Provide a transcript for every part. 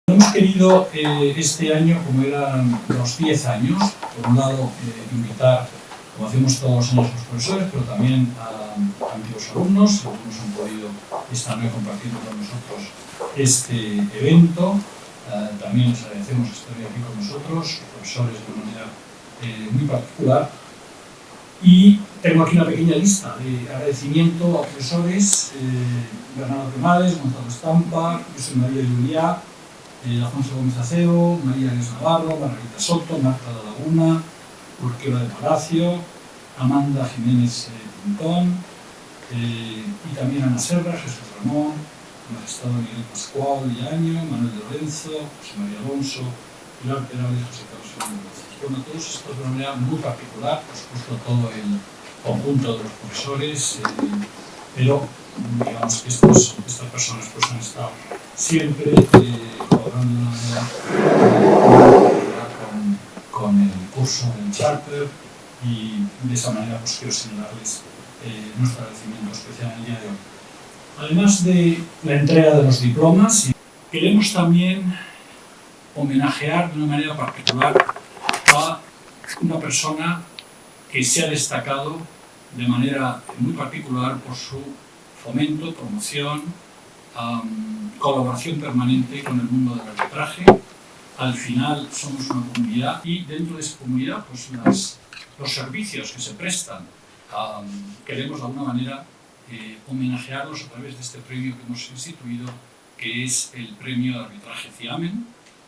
Hemos querido este año, como eran los 10 años, por un lado invitar, como hacemos todos los años, a los profesores, pero también a antiguos alumnos, que algunos han podido esta noche compartir con nosotros este evento. También les agradecemos estar aquí con nosotros, profesores de una manera muy particular. Y tengo aquí una pequeña lista de agradecimiento a profesores: Bernardo Cremades, Gonzalo Estampa, José María Llulià, Alfonso Gómez Acebo, María Inés Navarro, Margarita Soto, Marta de la Laguna, Urquiola de Palacio, Amanda Jiménez Tintón, y también Ana Serra, Jesús Ramón, Magistrado Miguel Pascual Yaño, Manuel de Lorenzo, José María Alonso, Pilar Perales, José Carlos Fernández. Bueno, todos estos de una manera muy particular, por supuesto todo el conjunto de los profesores, pero digamos que estas personas pues han estado siempre colaborando de una manera con el curso del Charter, y de esa manera pues quiero señalarles nuestro agradecimiento especial en el día de hoy. Además de la entrega de los diplomas, queremos también homenajear de una manera particular a una persona que se ha destacado de manera muy particular por su fomento, promoción, colaboración permanente con el mundo del arbitraje. Al final somos una comunidad y dentro de esa comunidad pues los servicios que se prestan queremos de alguna manera homenajearlos a través de este premio que hemos instituido, que es el premio de arbitraje CIAMEN,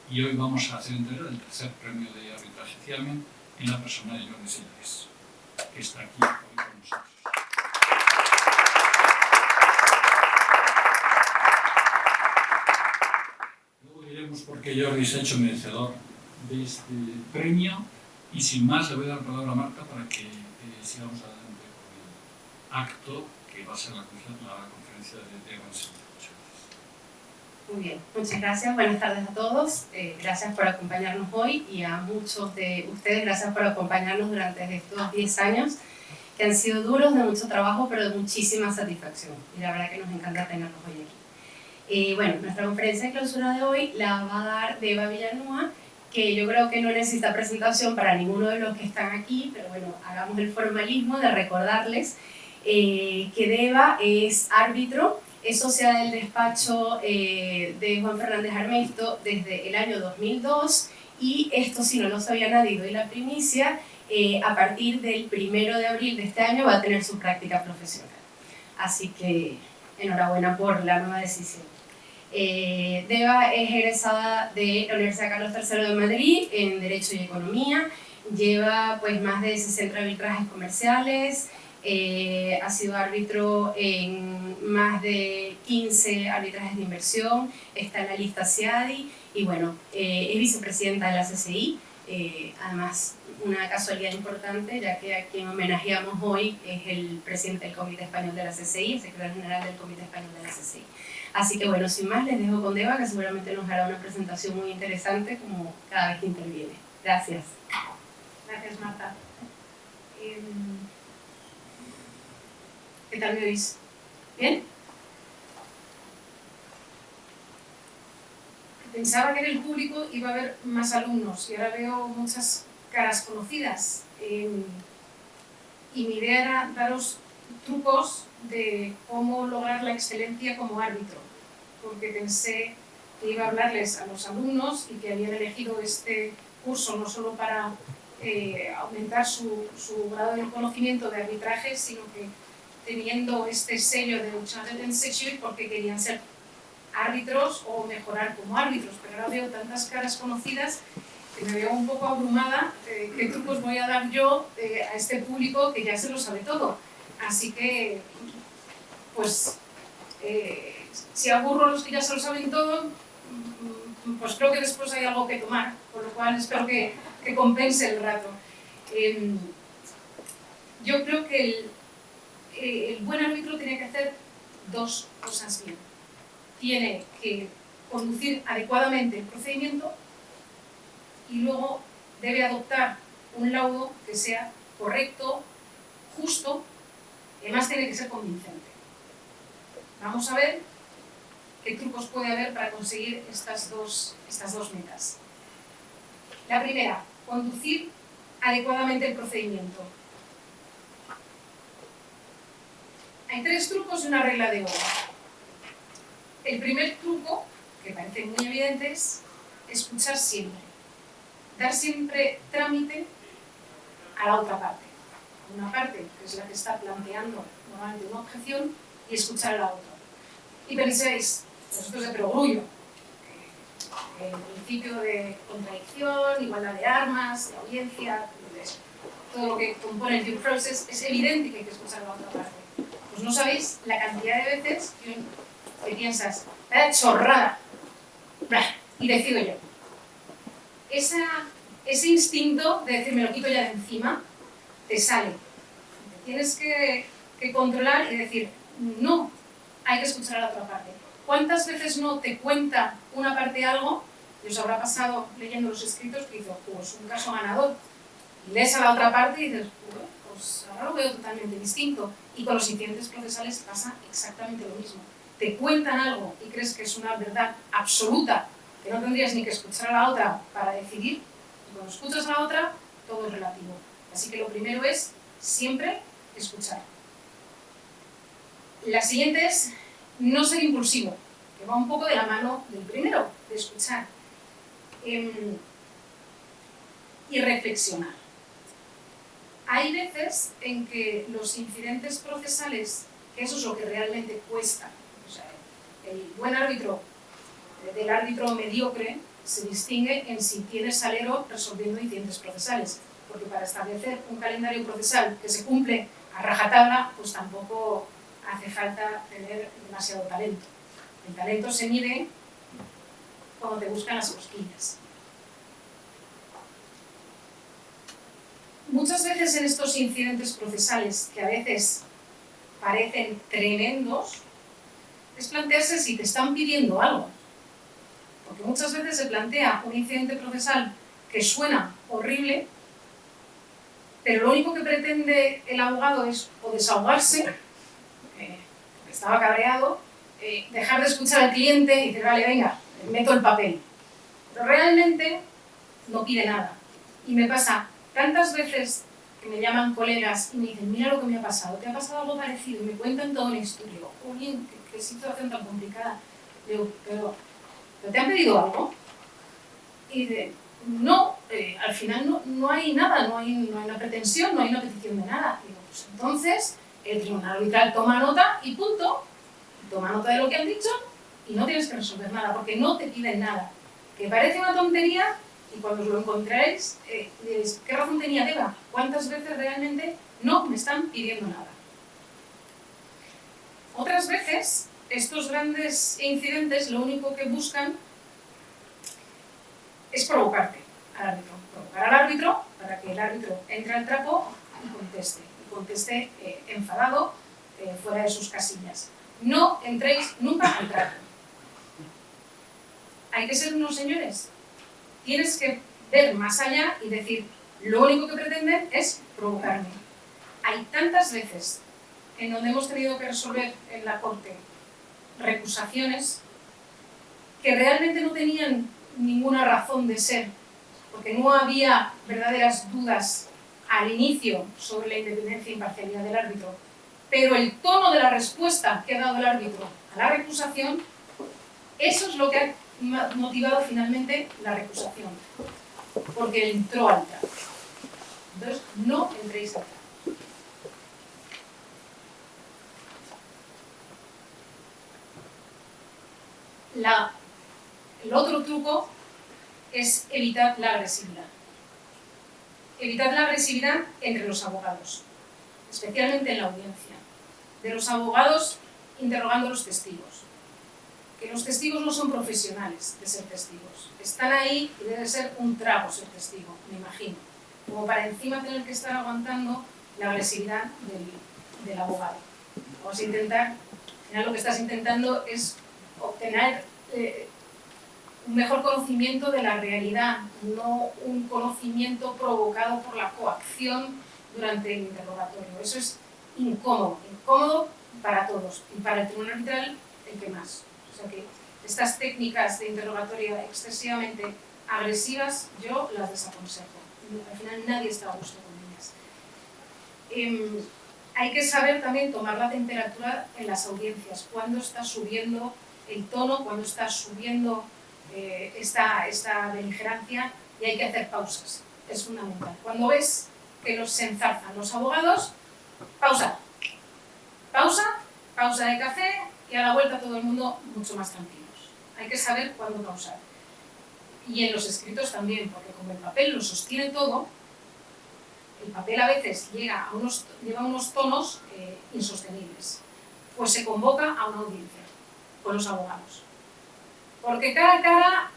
y hoy vamos a hacer entrega del tercer premio de arbitraje CIAMEN en la persona de Jordi Sellers, que está aquí hoy con nosotros. Luego diremos por qué Jordi se ha hecho merecedor de este premio, y sin más le voy a dar la palabra a Marta para que sigamos adelante con el acto que va a ser la conferencia de Evans. Muy bien, muchas gracias. Buenas tardes a todos. Gracias por acompañarnos hoy, y a muchos de ustedes gracias por acompañarnos durante estos 10 años que han sido duros, de mucho trabajo, pero de muchísima satisfacción. Y la verdad que nos encanta tenerlos hoy aquí. Bueno, nuestra conferencia de clausura de hoy la va a dar Deva Villanueva, que yo creo que no necesita presentación para ninguno de los que están aquí, pero bueno, hagamos el formalismo de recordarles que Deva es árbitro, es socia del despacho de Juan Fernández Armesto desde el año 2002, y esto, si no lo sabía nadie, doy la primicia, a partir del 1 de abril de este año va a tener su práctica profesional. Así que enhorabuena por la nueva decisión. Deva es egresada de la Universidad Carlos III de Madrid en Derecho y Economía, lleva pues más de 60 arbitrajes comerciales, ha sido árbitro en más de 15 arbitrajes de inversión, está en la lista CIADI y bueno, es vicepresidenta de la CCI. Además, una casualidad importante, ya que a quien homenajeamos hoy es el presidente del Comité Español de la CCI, el secretario general del Comité Español de la CCI. Así que bueno, sin más, les dejo con Deva, que seguramente nos hará una presentación muy interesante como cada vez que interviene. Gracias. Gracias, Marta. ¿Qué tal me oís? ¿Bien? Pensaba que en el público iba a haber más alumnos y ahora veo muchas caras conocidas. Y mi idea era daros trucos de cómo lograr la excelencia como árbitro, porque pensé que iba a hablarles a los alumnos y que habían elegido este curso no solo para aumentar su grado de conocimiento de arbitraje, sino que teniendo este sello de Chartered Institute porque querían ser árbitros o mejorar como árbitros, pero ahora veo tantas caras conocidas que me veo un poco abrumada. ¿Qué trucos voy a dar yo a este público que ya se lo sabe todo? Así que, pues, si aburro a los que ya se lo saben todo, pues creo que después hay algo que tomar, por lo cual espero que compense el rato. Yo creo que el buen árbitro tiene que hacer dos cosas bien. Tiene que conducir adecuadamente el procedimiento y luego debe adoptar un laudo que sea correcto, justo, y además tiene que ser convincente. Vamos a ver qué trucos trucos puede haber para conseguir estas dos metas. La primera, conducir adecuadamente el procedimiento. Hay 3 trucos y una regla de oro. El primer truco, que parece muy evidente, es escuchar siempre. Dar siempre trámite a la otra parte. Una parte, que es la que está planteando normalmente una objeción, y escuchar a la otra. Y penséis, vosotros de perogrullo, el principio de contradicción, igualdad de armas, de audiencia, todo lo que compone el due process, es evidente que hay que escuchar a la otra parte. Pues no sabéis la cantidad de veces que piensas, chorrada, y decido yo. Ese instinto de decir, me lo quito ya de encima, te sale. Te tienes que controlar y decir, no, hay que escuchar a la otra parte. ¿Cuántas veces no te cuenta una parte algo, y os habrá pasado leyendo los escritos, que dices, pues un caso ganador, y lees a la otra parte y dices, pues ahora lo veo totalmente distinto. Y con los incidentes procesales pasa exactamente lo mismo. Te cuentan algo y crees que es una verdad absoluta, que no tendrías ni que escuchar a la otra para decidir, y cuando escuchas a la otra, todo es relativo. Así que lo primero es siempre escuchar. La siguiente es no ser impulsivo, que va un poco de la mano del primero, de escuchar. Y reflexionar. Hay veces en que los incidentes procesales, que eso es lo que realmente cuesta, o sea, el buen árbitro del árbitro mediocre se distingue en si tiene salero resolviendo incidentes procesales, porque para establecer un calendario procesal que se cumple a rajatabla, pues tampoco hace falta tener demasiado talento. El talento se mide cuando te buscan las cosquillas. Muchas veces en estos incidentes procesales, que a veces parecen tremendos, es plantearse si te están pidiendo algo. Porque muchas veces se plantea un incidente procesal que suena horrible, pero lo único que pretende el abogado es o desahogarse, porque estaba cabreado, dejar de escuchar al cliente y decir, vale, venga, meto el papel. Pero realmente no pide nada. Y me pasa tantas veces que me llaman colegas y me dicen, mira lo que me ha pasado, ¿te ha pasado algo parecido? Y me cuentan todo una historia. Digo, oye, qué situación tan complicada. Digo, pero ¿te han pedido algo? Y dice, no, al final no hay nada, no hay una pretensión, no hay una petición de nada. Digo, pues entonces el tribunal arbitral toma nota y punto, toma nota de lo que han dicho y no tienes que resolver nada, porque no te piden nada. Que parece una tontería, y cuando os lo encontráis, diréis, ¿qué razón tenía Eva? ¿Cuántas veces realmente no me están pidiendo nada? Otras veces, estos grandes incidentes lo único que buscan es provocarte al árbitro. Provocar al árbitro para que el árbitro entre al trapo y conteste enfadado, fuera de sus casillas. No entréis nunca al trapo. Hay que ser unos señores. Tienes que ver más allá y decir, lo único que pretenden es provocarme. Hay tantas veces en donde hemos tenido que resolver en la corte recusaciones que realmente no tenían ninguna razón de ser, porque no había verdaderas dudas al inicio sobre la independencia e imparcialidad del árbitro, pero el tono de la respuesta que ha dado el árbitro a la recusación, eso es lo que ha motivado finalmente la recusación, porque entró al trapo. Entonces, no entréis al trapo. El otro truco es evitar la agresividad. Evitar la agresividad entre los abogados, especialmente en la audiencia. De los abogados interrogando a los testigos. Que los testigos no son profesionales de ser testigos. Están ahí y debe ser un trago ser testigo, me imagino. Como para encima tener que estar aguantando la agresividad del abogado. Vamos a intentar, al final lo que estás intentando es obtener un mejor conocimiento de la realidad, no un conocimiento provocado por la coacción durante el interrogatorio. Eso es incómodo para todos y para el tribunal arbitral el que más. O sea que estas técnicas de interrogatorio excesivamente agresivas, yo las desaconsejo. Al final nadie está a gusto con ellas. Hay que saber también tomar la temperatura en las audiencias, cuándo está subiendo el tono, cuándo está subiendo esta beligerancia, y hay que hacer pausas, es fundamental. Cuando ves que se enzarzan los abogados, pausa, pausa de café, y a la vuelta todo el mundo mucho más tranquilos. Hay que saber cuándo pausar. Y en los escritos también, porque como el papel lo sostiene todo, el papel a veces lleva unos tonos insostenibles. Pues se convoca a una audiencia con los abogados. Porque cara a cara,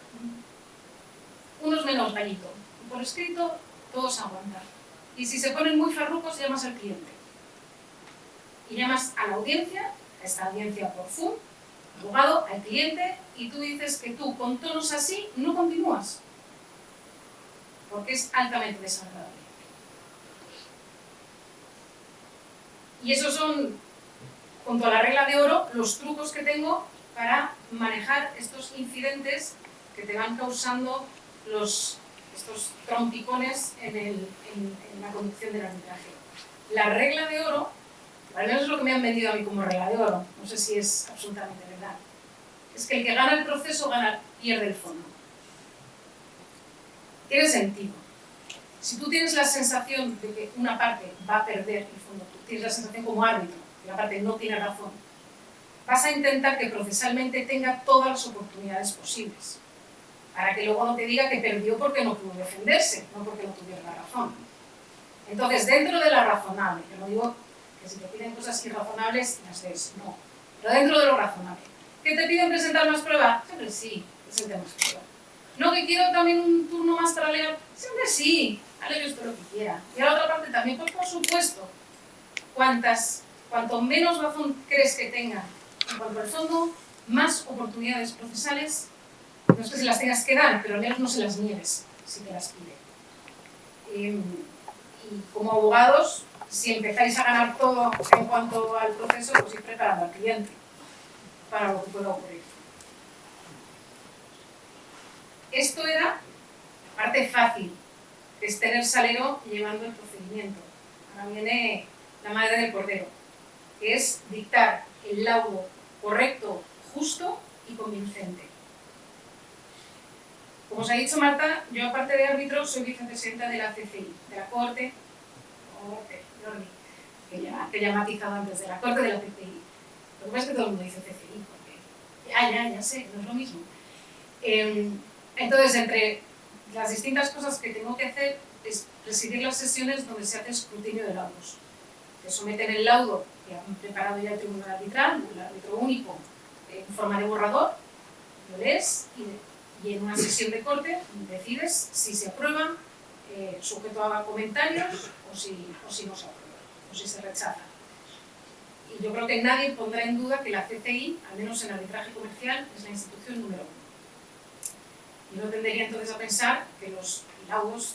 unos menos gallito. Y por escrito, todos aguantan. Y si se ponen muy farrucos, llamas al cliente. Y llamas a la audiencia, a esta audiencia por Zoom, abogado, al cliente, y tú dices que tú, con tonos así, no continúas. Porque es altamente desagradable. Y esos son, junto a la regla de oro, los trucos que tengo para manejar estos incidentes que te van causando estos trompicones en la conducción del arbitraje. La regla de oro, al menos es lo que me han vendido a mí como regla de oro, no sé si es absolutamente verdad, es que el que gana el proceso pierde el fondo. Tiene sentido. Si tú tienes la sensación de que una parte va a perder el fondo, tú tienes la sensación como árbitro que la parte no tiene razón, vas a intentar que procesalmente tenga todas las oportunidades posibles, para que luego no te diga que perdió porque no pudo defenderse, no porque no tuviera la razón. Entonces, dentro de la razonable, que no digo que si te piden cosas irrazonables, las des, no, pero dentro de lo razonable. ¿Que te piden presentar más prueba? Siempre sí, presente más prueba. ¿No que quiero también un turno más para alegar? Siempre sí, alegue usted lo que quiera. Y a la otra parte también, pues por supuesto, cuanto menos razón crees que tenga en cuanto al fondo, más oportunidades procesales, no es que se las tengas que dar, pero al menos no se las niegues si te las pide. Y como abogados, si empezáis a ganar todo en cuanto al proceso, pues ir preparando al cliente para lo que pueda ocurrir. Esto era la parte fácil, que es tener salero llevando el procedimiento. Ahora viene la madre del cordero, que es dictar el laudo correcto, justo y convincente. Como os ha dicho Marta, yo aparte de árbitro soy vicepresidenta de la CCI, de la Corte, que ya he matizado antes, de la Corte de la CCI. Lo que pasa es que todo el mundo dice CCI, porque ya sé, no es lo mismo. Entonces, entre las distintas cosas que tengo que hacer es presidir las sesiones donde se hace escrutinio de laudos. Que someten el laudo que han preparado ya el tribunal arbitral, el árbitro único, en forma de borrador, lo lees y en una sesión de corte decides si se aprueba, sujeto a comentarios, o si no se aprueba, o si se rechaza. Y yo creo que nadie pondrá en duda que la CCI, al menos en arbitraje comercial, es la institución número 1. Yo no tendería entonces a pensar que los laudos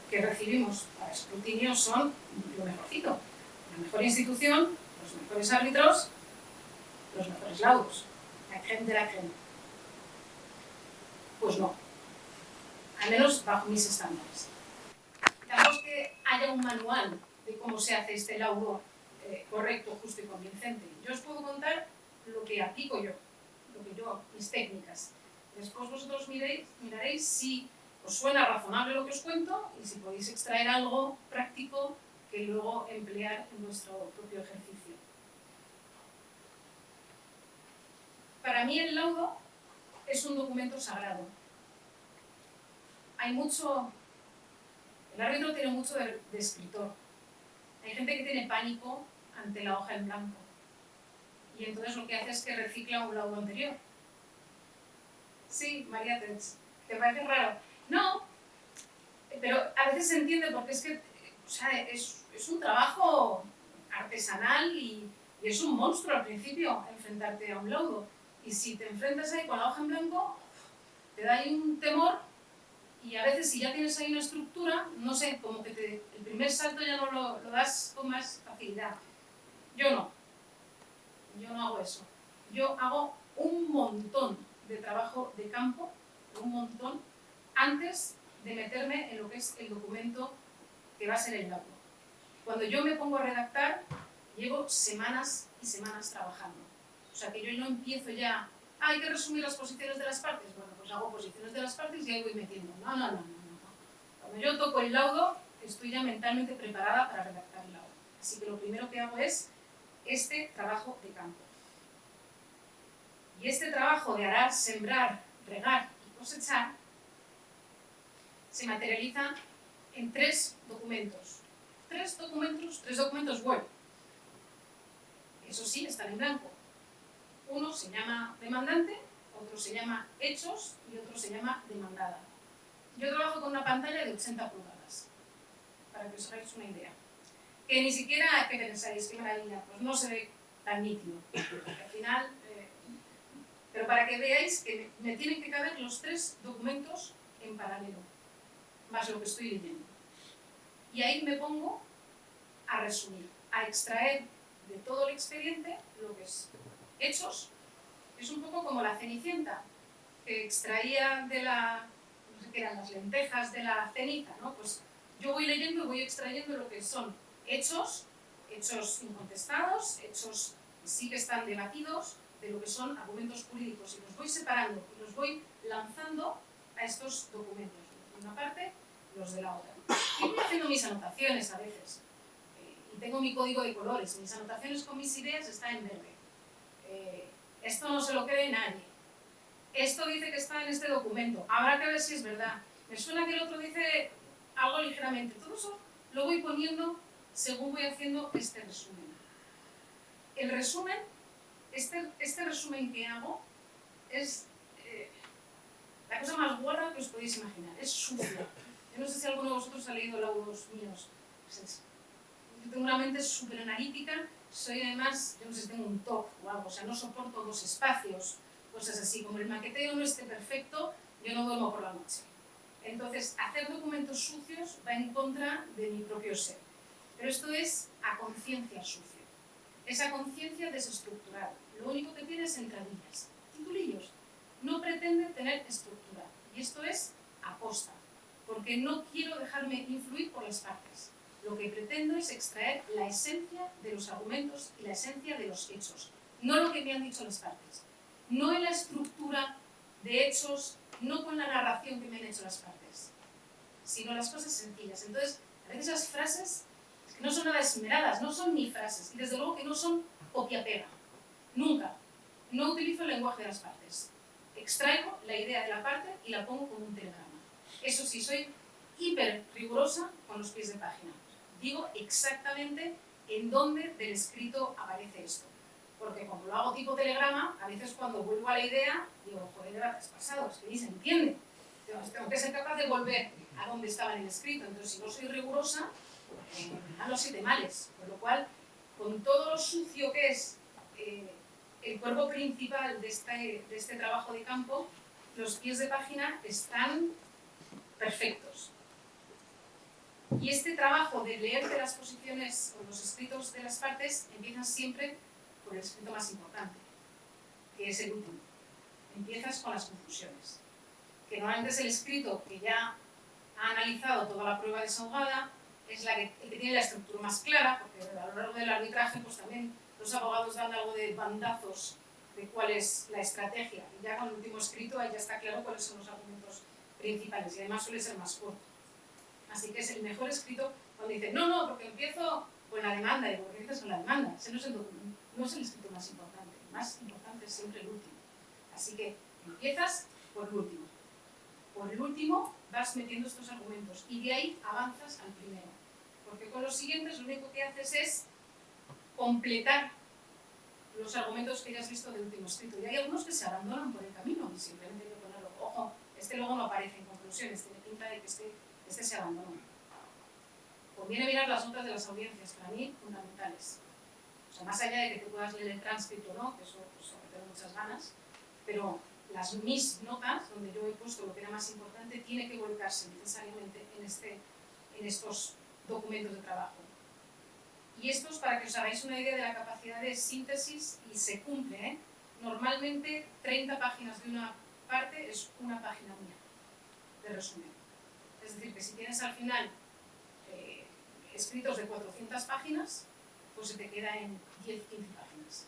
que recibimos para escrutinio son lo mejorcito. La mejor institución, los mejores árbitros, los mejores laudos. La crème de la crème. Pues no. Al menos bajo mis estándares. Tampoco es que haya un manual de cómo se hace este laudo correcto, justo y convincente. Yo os puedo contar lo que aplico yo, mis técnicas. Después vosotros miraréis si os suena razonable lo que os cuento y si podéis extraer algo práctico que luego emplear en vuestro propio ejercicio. Para mí el laudo es un documento sagrado. El árbitro tiene mucho de escritor. Hay gente que tiene pánico ante la hoja en blanco y entonces lo que hace es que recicla un laudo anterior. Sí, María, ¿te parece raro? No, pero a veces se entiende porque es que es un trabajo artesanal y es un monstruo al principio enfrentarte a un laudo. Y si te enfrentas ahí con la hoja en blanco, te da ahí un temor y a veces si ya tienes ahí una estructura, no sé, como que el primer salto ya no lo das con más facilidad. Yo no hago eso. Yo hago un montón trabajo de campo, un montón, antes de meterme en lo que es el documento que va a ser el laudo. Cuando yo me pongo a redactar, llevo semanas y semanas trabajando. O sea que yo no empiezo ya, hay que resumir las posiciones de las partes. Bueno, pues hago posiciones de las partes y ahí voy metiendo. No. Cuando yo toco el laudo, estoy ya mentalmente preparada para redactar el laudo. Así que lo primero que hago es este trabajo de campo. Y este trabajo de arar, sembrar, regar y cosechar se materializa en tres documentos. Tres documentos Word. Eso sí, están en blanco. Uno se llama demandante, otro se llama hechos y otro se llama demandada. Yo trabajo con una pantalla de 80 pulgadas, para que os hagáis una idea. Que ni siquiera, ¿qué pensáis? ¡Qué maravilla! Pues no se ve tan nítido. Al final, pero para que veáis que me tienen que caber los tres documentos en paralelo, más lo que estoy leyendo. Y ahí me pongo a resumir, a extraer de todo el expediente lo que es hechos. Es un poco como la Cenicienta, que extraía de la, no sé qué eran, las lentejas de la ceniza, ¿no? Pues yo voy leyendo y voy extrayendo lo que son hechos, hechos incontestados, hechos que sí que están debatidos, de lo que son argumentos jurídicos, y los voy separando y los voy lanzando a estos documentos, los de una parte, los de la otra. Y voy haciendo mis anotaciones a veces, y tengo mi código de colores, mis anotaciones con mis ideas están en verde. Esto no se lo cree nadie. Esto dice que está en este documento, habrá que ver si es verdad. Me suena que el otro dice algo ligeramente. Todo eso lo voy poniendo según voy haciendo este resumen. El resumen, este resumen que hago es la cosa más guarra que os podéis imaginar. Es sucio. Yo no sé si alguno de vosotros ha leído laudos míos. Pues yo tengo una mente súper analítica, soy además, yo no sé si tengo un TOC o algo, o sea, no soporto dos espacios, cosas así. Como el maqueteo no esté perfecto, yo no duermo por la noche. Entonces, hacer documentos sucios va en contra de mi propio ser. Pero esto es a conciencia sucio. Es a conciencia desestructurada. Lo único que tiene es entradillas, titulillos. No pretende tener estructura. Y esto es aposta, porque no quiero dejarme influir por las partes. Lo que pretendo es extraer la esencia de los argumentos y la esencia de los hechos, no lo que me han dicho las partes. No en la estructura de hechos, no con la narración que me han hecho las partes, sino las cosas sencillas. Entonces, a veces esas frases es que no son nada esmeradas, no son ni frases, y desde luego que no son copia-pega. Nunca. No utilizo el lenguaje de las partes. Extraigo la idea de la parte y la pongo como un telegrama. Eso sí, soy hiper rigurosa con los pies de página. Digo exactamente en dónde del escrito aparece esto. Porque como lo hago tipo telegrama, a veces cuando vuelvo a la idea, digo, joder, ¿qué has pasado? Es que ni se entiende. Entonces, tengo que ser capaz de volver a donde estaba en el escrito. Entonces, si no soy rigurosa, me dan los 7 males. Con lo cual, con todo lo sucio que es el cuerpo principal de este trabajo de campo, los pies de página están perfectos. Y este trabajo de leerte las posiciones o los escritos de las partes empiezan siempre por el escrito más importante, que es el último. Empiezas con las conclusiones, que normalmente es el escrito que ya ha analizado toda la prueba desahogada, es el que tiene la estructura más clara, porque a lo largo del arbitraje pues también los abogados dan algo de bandazos de cuál es la estrategia, y ya con el último escrito ahí ya está claro cuáles son los argumentos principales, y además suele ser más corto. Así que es el mejor escrito cuando dice, no, porque empiezo con la demanda, y porque empiezas con la demanda, ese no es el documento, no es el escrito más importante es siempre el último. Así que empiezas por el último. Por el último vas metiendo estos argumentos y de ahí avanzas al primero. Porque con los siguientes lo único que haces es completar los argumentos que ya has visto del último escrito. Y hay algunos que se abandonan por el camino y simplemente hay que ponerlo, ojo, este luego no aparece en conclusiones, tiene pinta de que este se abandonó. Conviene mirar las notas de las audiencias, para mí fundamentales. O sea, más allá de que te puedas leer el transcrito, ¿no? Que eso pues, tengo muchas ganas, pero mis notas, donde yo he puesto lo que era más importante, tiene que volcarse necesariamente en estos documentos de trabajo. Y estos, para que os hagáis una idea de la capacidad de síntesis, y se cumple, ¿eh? Normalmente 30 páginas de una parte es una página mía de resumen. Es decir, que si tienes al final escritos de 400 páginas, pues se te queda en 10-15 páginas.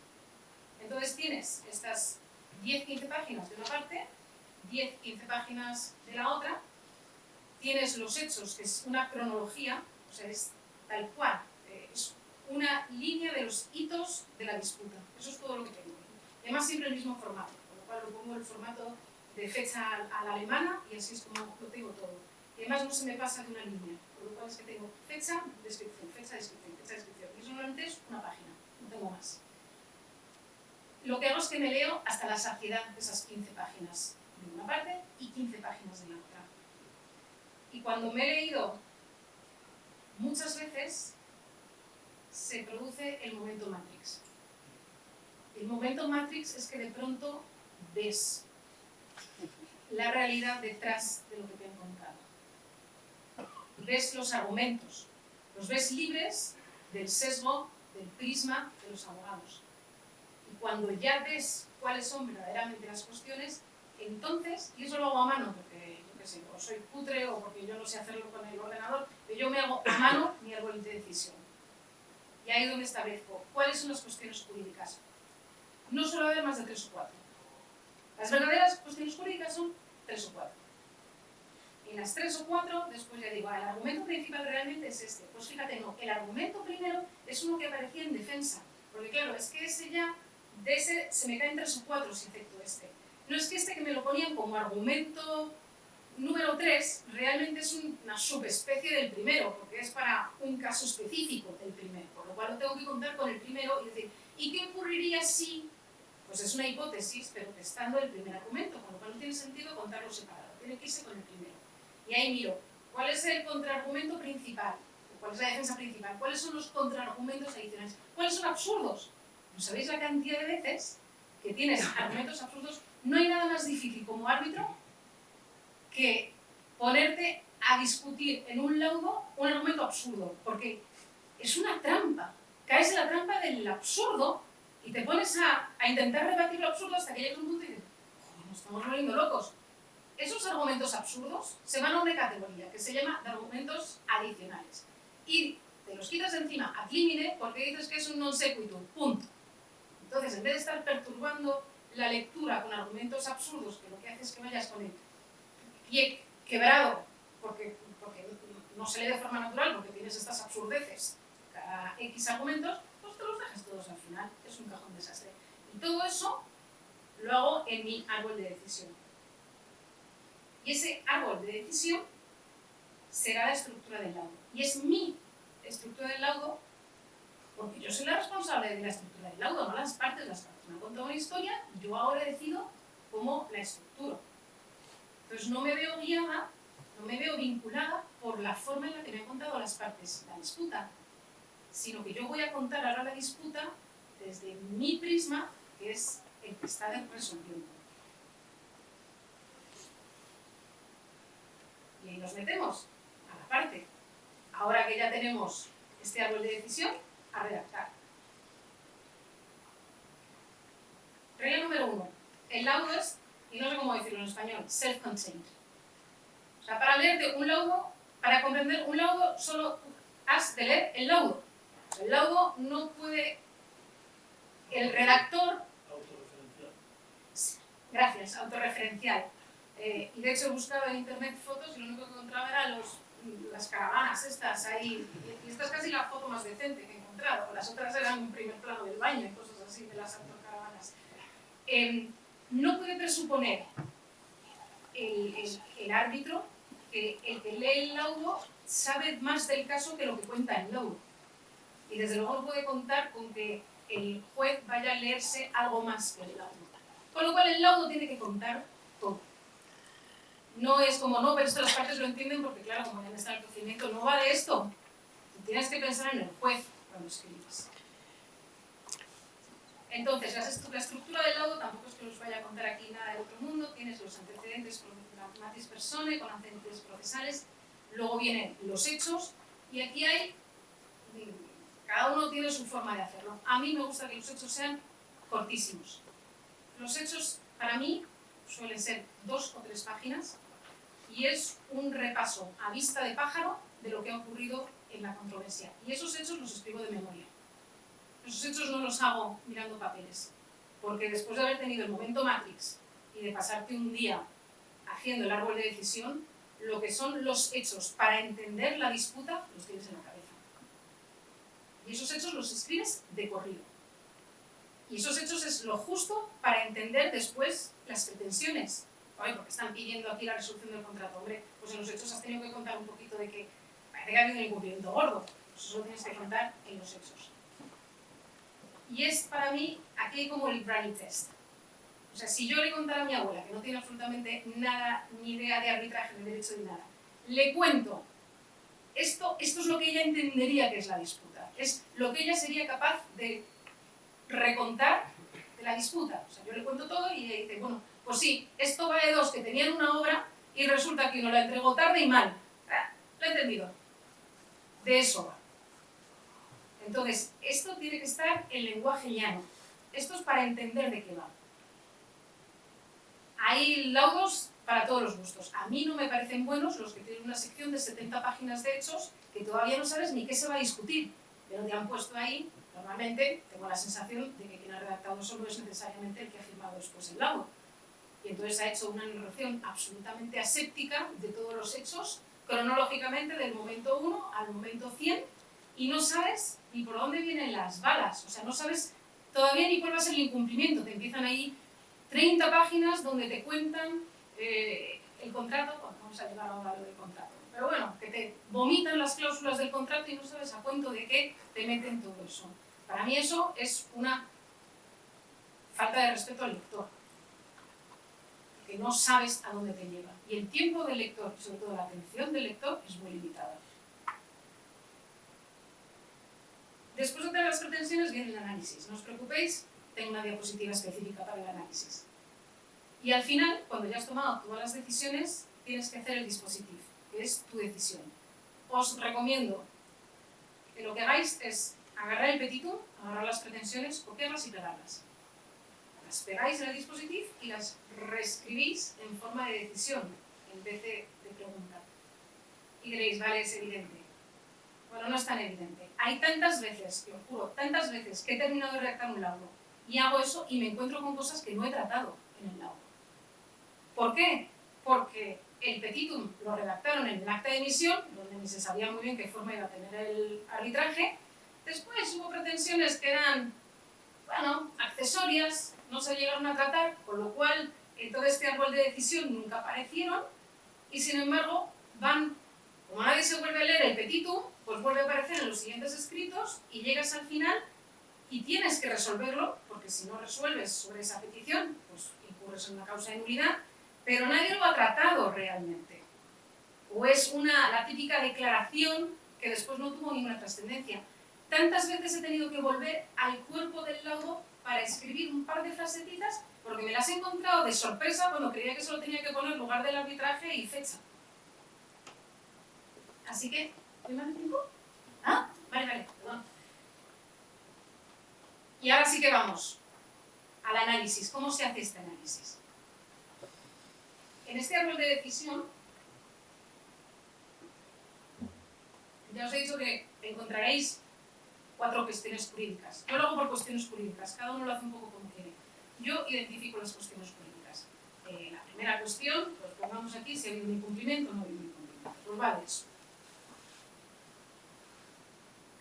Entonces tienes estas 10-15 páginas de una parte, 10-15 páginas de la otra, tienes los hechos, que es una cronología, o sea, es tal cual, es una línea de los hitos de la disputa. Eso es todo lo que tengo. Además, siempre el mismo formato, con lo cual lo pongo el formato de fecha a la alemana y así es como lo tengo todo. Y además no se me pasa de una línea, con lo cual es que tengo fecha, descripción, fecha, descripción, fecha, descripción. Y eso normalmente es una página, no tengo más. Lo que hago es que me leo hasta la saciedad de esas 15 páginas de una parte y 15 páginas de la otra. Y cuando me he leído muchas veces, se produce el momento Matrix. El momento Matrix es que de pronto ves la realidad detrás de lo que te han contado. Ves los argumentos, los ves libres del sesgo, del prisma de los abogados. Y cuando ya ves cuáles son verdaderamente las cuestiones, entonces, y eso lo hago a mano, porque yo qué sé, o soy cutre o porque yo no sé hacerlo con el ordenador, pero yo me hago a mano mi árbol de decisión. Y ahí es donde establezco cuáles son las cuestiones jurídicas. No suele haber más de 3 o 4. Las verdaderas cuestiones jurídicas son 3 o 4. En las 3 o 4, después ya digo, el argumento principal realmente es este. Pues fíjate, no, el argumento primero es uno que aparecía en defensa. Porque claro, es que ese ya, de ese se me caen 3 o 4 si efecto este. No es que este que me lo ponían como argumento número 3, realmente es una subespecie del primero, porque es para un caso específico del primero, por lo cual lo tengo que contar con el primero y decir, ¿y qué ocurriría si? Pues es una hipótesis, pero testando el primer argumento, con lo cual no tiene sentido contarlo separado, tiene que irse con el primero. Y ahí miro, ¿cuál es el contraargumento principal? ¿Cuál es la defensa principal? ¿Cuáles son los contraargumentos adicionales? ¿Cuáles son absurdos? ¿No sabéis la cantidad de veces que tienes argumentos absurdos? No hay nada más difícil como árbitro que ponerte a discutir en un laudo un argumento absurdo, porque es una trampa. Caes en la trampa del absurdo y te pones a intentar rebatir lo absurdo hasta que llegas a un punto y dices, joder, nos estamos volviendo locos. Esos argumentos absurdos se van a una categoría que se llama de argumentos adicionales. Y te los quitas de encima ad limine porque dices que es un non sequitur, punto. Entonces, en vez de estar perturbando la lectura con argumentos absurdos, que lo que hace es que vayas con el pie quebrado, porque no se lee de forma natural, porque tienes estas absurdeces cada X argumentos, pues te los dejas todos al final. Es un cajón desastre. Y todo eso lo hago en mi árbol de decisión. Y ese árbol de decisión será la estructura del laudo. Y es mi estructura del laudo porque yo soy la responsable de la estructura del laudo, no las partes. Las partes me han contado una historia y yo ahora decido cómo la estructuro. Entonces no me veo guiada, no me veo vinculada por la forma en la que me han contado las partes la disputa, sino que yo voy a contar ahora la disputa desde mi prisma, que es el que está resolviendo. Y ahí nos metemos a la parte. Ahora que ya tenemos este árbol de decisión, a redactar. Regla número 1. El laudo es, y no sé cómo decirlo en español, self-contained. O sea, para leerte un laudo, para comprender un laudo, solo has de leer el laudo. El laudo no puede... El redactor... Autorreferencial. Gracias, autorreferencial. Y de hecho he buscado en internet fotos y lo único que encontraba eran las caravanas estas ahí. Y esta es casi la foto más decente que he encontrado. Las otras eran un primer plano del baño y cosas así de las autocaravanas. No puede presuponer el árbitro que el que lee el laudo sabe más del caso que lo que cuenta el laudo. Y desde luego no puede contar con que el juez vaya a leerse algo más que el laudo. Con lo cual el laudo tiene que contar todo. No es como, no, pero esto las partes lo entienden porque claro, como ya está el procedimiento, no va de esto. Tienes que pensar en el juez cuando escribes. Entonces, la estructura del laudo tampoco es que os vaya a contar aquí nada del otro mundo. Tienes los antecedentes con matis personae, con antecedentes procesales, luego vienen los hechos y aquí hay, cada uno tiene su forma de hacerlo. A mí me gusta que los hechos sean cortísimos. Los hechos, para mí, suele ser 2 o 3 páginas, y es un repaso a vista de pájaro de lo que ha ocurrido en la controversia. Y esos hechos los escribo de memoria. Esos hechos no los hago mirando papeles, porque después de haber tenido el momento Matrix y de pasarte un día haciendo el árbol de decisión, lo que son los hechos para entender la disputa los tienes en la cabeza. Y esos hechos los escribes de corrido. Y esos hechos es lo justo para entender después las pretensiones. Oye, porque están pidiendo aquí la resolución del contrato. Hombre, pues en los hechos has tenido que contar un poquito de que parece que ha habido un incumplimiento gordo. Pues eso lo tienes que contar en los hechos. Y es para mí aquí como el brain test. O sea, si yo le contara a mi abuela, que no tiene absolutamente nada, ni idea de arbitraje, ni derecho ni nada, le cuento, esto es lo que ella entendería que es la disputa. Es lo que ella sería capaz de recontar de la disputa. O sea, yo le cuento todo y ella dice, bueno, pues sí, esto va de dos que tenían una obra y resulta que uno la entregó tarde y mal. Lo he entendido. De eso va. Entonces, esto tiene que estar en lenguaje llano. Esto es para entender de qué va. Hay laudos para todos los gustos. A mí no me parecen buenos los que tienen una sección de 70 páginas de hechos que todavía no sabes ni qué se va a discutir, pero te han puesto ahí. Normalmente tengo la sensación de que quien ha redactado eso no es necesariamente el que ha firmado después el laudo. Y entonces ha hecho una narración absolutamente aséptica de todos los hechos, cronológicamente del momento 1 al momento 100, y no sabes ni por dónde vienen las balas. O sea, no sabes todavía ni cuál va a ser el incumplimiento. Te empiezan ahí 30 páginas donde te cuentan el contrato. Bueno, vamos a llegar ahora a lo del contrato. Pero bueno, que te vomitan las cláusulas del contrato y no sabes a cuento de qué te meten todo eso. Para mí eso es una falta de respeto al lector, que no sabes a dónde te lleva. Y el tiempo del lector, y sobre todo la atención del lector, es muy limitada. Después de todas las pretensiones viene el análisis. No os preocupéis, tengo una diapositiva específica para el análisis. Y al final, cuando ya has tomado todas las decisiones, tienes que hacer el dispositivo, que es tu decisión. Os recomiendo que lo que hagáis es agarrar el petitum, agarrar las pretensiones, copiarlas y pegarlas. Las pegáis en el dispositivo y las reescribís en forma de decisión, en vez de pregunta. Y diréis, vale, es evidente. Bueno, no es tan evidente. Hay tantas veces, os juro, tantas veces que he terminado de redactar un laudo y hago eso y me encuentro con cosas que no he tratado en el laudo. ¿Por qué? Porque el petitum lo redactaron en el acta de emisión, donde ni se sabía muy bien qué forma iba a tener el arbitraje. Después hubo pretensiones que eran, bueno, accesorias, no se llegaron a tratar, con lo cual en todo este árbol de decisión nunca aparecieron, y sin embargo van, como nadie se vuelve a leer el petitum, pues vuelve a aparecer en los siguientes escritos y llegas al final y tienes que resolverlo, porque si no resuelves sobre esa petición, pues incurres en una causa de nulidad, pero nadie lo ha tratado realmente. O es la típica declaración que después no tuvo ninguna trascendencia. Tantas veces he tenido que volver al cuerpo del laudo para escribir un par de frasecitas porque me las he encontrado de sorpresa cuando creía que solo tenía que poner lugar del arbitraje y fecha. Así que, ¿voy mal de tiempo? Ah, vale, perdón. Y ahora sí que vamos al análisis. ¿Cómo se hace este análisis? En este árbol de decisión, ya os he dicho que encontraréis 4 cuestiones jurídicas. Yo lo hago por cuestiones jurídicas, cada uno lo hace un poco como quiere. Yo identifico las cuestiones jurídicas. La primera cuestión, pues pongamos aquí si ha habido un incumplimiento o no ha habido un incumplimiento. Pues vale eso.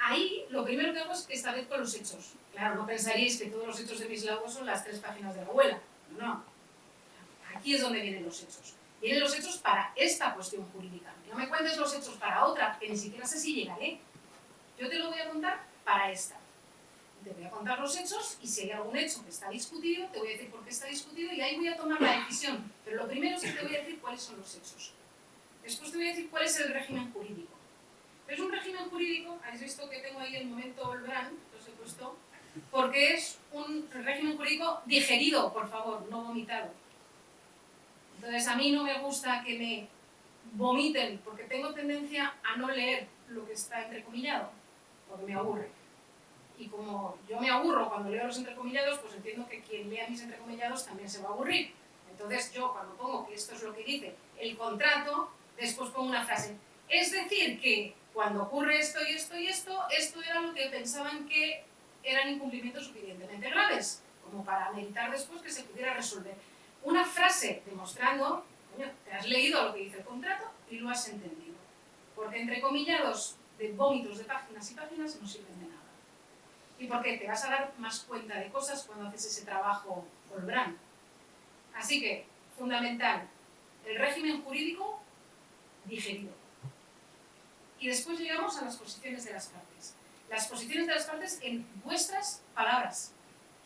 Ahí lo primero que hago es esta vez con los hechos. Claro, no pensaréis que todos los hechos de mis laudos son las 3 páginas de la abuela. No. Aquí es donde vienen los hechos. Vienen los hechos para esta cuestión jurídica. No me cuentes los hechos para otra, que ni siquiera sé si llegaré. Yo te lo voy a contar para esta. Te voy a contar los hechos y si hay algún hecho que está discutido, te voy a decir por qué está discutido y ahí voy a tomar la decisión. Pero lo primero es que te voy a decir cuáles son los hechos. Después te voy a decir cuál es el régimen jurídico. Es un régimen jurídico, habéis visto que tengo ahí el momento Olbrán, que os he puesto, porque es un régimen jurídico digerido, por favor, no vomitado. Entonces a mí no me gusta que me vomiten, porque tengo tendencia a no leer lo que está entrecomillado, porque me aburre. Y como yo me aburro cuando leo los entrecomillados, pues entiendo que quien lea mis entrecomillados también se va a aburrir. Entonces yo cuando pongo que esto es lo que dice el contrato, después pongo una frase. Es decir que cuando ocurre esto y esto y esto era lo que pensaban que eran incumplimientos suficientemente graves, como para meditar después que se pudiera resolver. Una frase demostrando, coño, te has leído lo que dice el contrato y lo has entendido. Porque entrecomillados de vómitos de páginas y páginas no sirven de nada. Y porque te vas a dar más cuenta de cosas cuando haces ese trabajo por brand. Así que, fundamental, el régimen jurídico digerido. Y después llegamos a las posiciones de las partes. Las posiciones de las partes en vuestras palabras.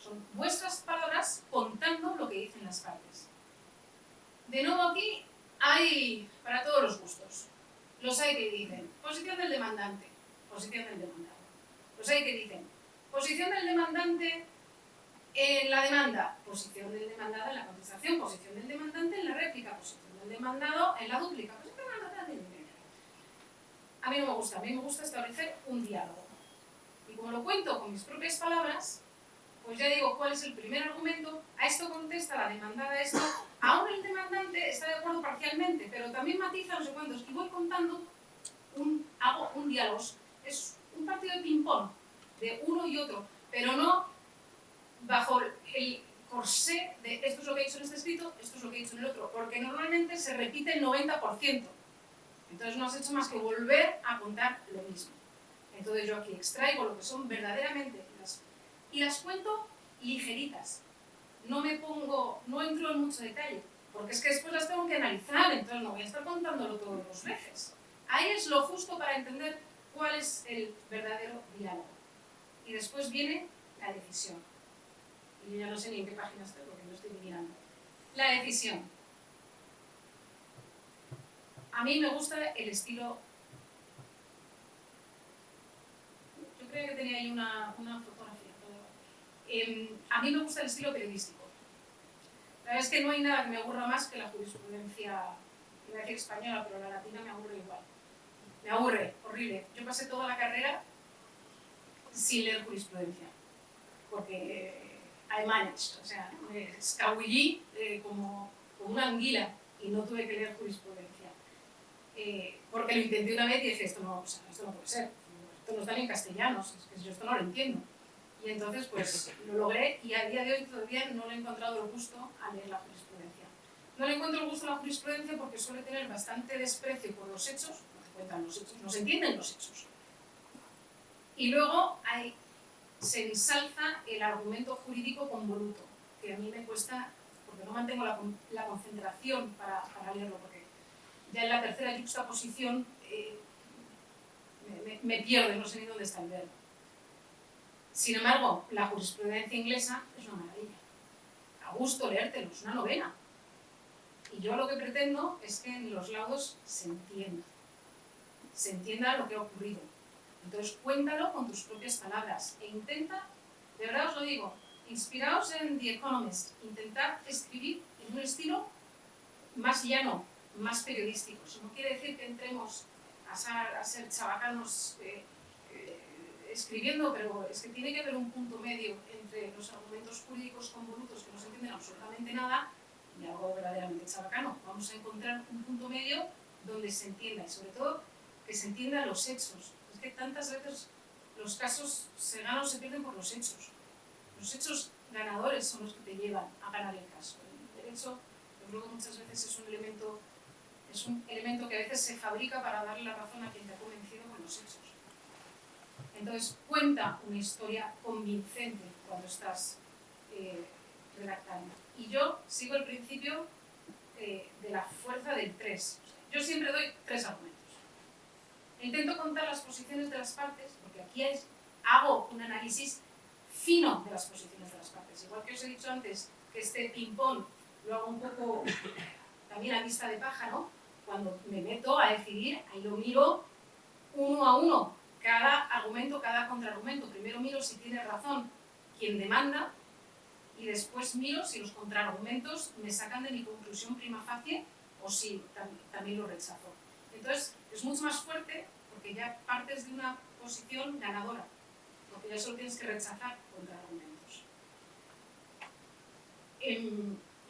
Son vuestras palabras contando lo que dicen las partes. De nuevo aquí hay para todos los gustos. Los hay que dicen posición del demandante, posición del demandado. Los hay que dicen posición del demandante en la demanda, posición del demandado en la contestación, posición del demandante en la réplica, posición del demandado en la dúplica. A mí no me gusta, a mí me gusta establecer un diálogo. Y como lo cuento con mis propias palabras, pues ya digo cuál es el primer argumento, a esto contesta la demandada a esto, aún el demandante está de acuerdo parcialmente, pero también matiza no sé cuántos, y voy contando, hago un diálogo. Es un partido de ping-pong, de uno y otro, pero no bajo el corsé de esto es lo que he dicho en este escrito, esto es lo que he dicho en el otro, porque normalmente se repite el 90%. Entonces no has hecho más que volver a contar lo mismo. Entonces yo aquí extraigo lo que son verdaderamente y las cuento ligeritas. No entro en mucho detalle, porque es que después las tengo que analizar, entonces no voy a estar contándolo todo 2 veces. Ahí es lo justo para entender cuál es el verdadero diálogo. Y después viene la decisión. Y yo ya no sé ni en qué página estoy porque no estoy mirando. La decisión. A mí me gusta el estilo... Yo creo que tenía ahí una fotografía. A mí me gusta el estilo periodístico. La verdad es que no hay nada que me aburra más que la jurisprudencia, iba a decir española, pero la latina me aburre igual. Me aburre, horrible. Yo pasé toda la carrera sin leer jurisprudencia, porque I managed, o sea, me escabullí como una anguila y no tuve que leer jurisprudencia. Porque lo intenté una vez y dije, esto no puede ser, esto no está ni en castellano, es que yo esto no lo entiendo. Y entonces pues lo logré y a día de hoy todavía no le he encontrado el gusto a leer la jurisprudencia. No le encuentro el gusto a la jurisprudencia porque suele tener bastante desprecio por los hechos, no se cuentan los hechos, no se entienden los hechos. Y luego se ensalza el argumento jurídico convoluto, que a mí me cuesta, porque no mantengo la concentración para leerlo, porque ya en la tercera yuxtaposición me pierdo, no sé ni dónde está el verbo. Sin embargo, la jurisprudencia inglesa es una maravilla. A gusto leértelo, es una novela. Y yo lo que pretendo es que en los laudos se entienda lo que ha ocurrido. Entonces cuéntalo con tus propias palabras e intenta, de verdad os lo digo, inspiraos en The Economist, intentad escribir en un estilo más llano, más periodístico. Eso no quiere decir que entremos a ser chabacanos escribiendo, pero es que tiene que haber un punto medio entre los argumentos jurídicos convolutos que no se entienden absolutamente nada y algo verdaderamente chabacano. Vamos a encontrar un punto medio donde se entienda y sobre todo que se entiendan los hechos. Es que tantas veces los casos se ganan o se pierden por los hechos. Los hechos ganadores son los que te llevan a ganar el caso. El derecho, yo creo que muchas veces es un elemento que a veces se fabrica para darle la razón a quien te ha convencido con los hechos. Entonces, cuenta una historia convincente cuando estás redactando. Y yo sigo el principio de la fuerza del 3. O sea, yo siempre doy 3 argumentos. Intento contar las posiciones de las partes, porque aquí hago un análisis fino de las posiciones de las partes. Igual que os he dicho antes que este ping-pong lo hago un poco también a vista de pájaro, cuando me meto a decidir, ahí lo miro uno a uno, cada argumento, cada contraargumento. Primero miro si tiene razón quien demanda y después miro si los contraargumentos me sacan de mi conclusión prima facie o si también lo rechazo. Entonces es mucho más fuerte porque ya partes de una posición ganadora, porque ya solo tienes que rechazar contraargumentos.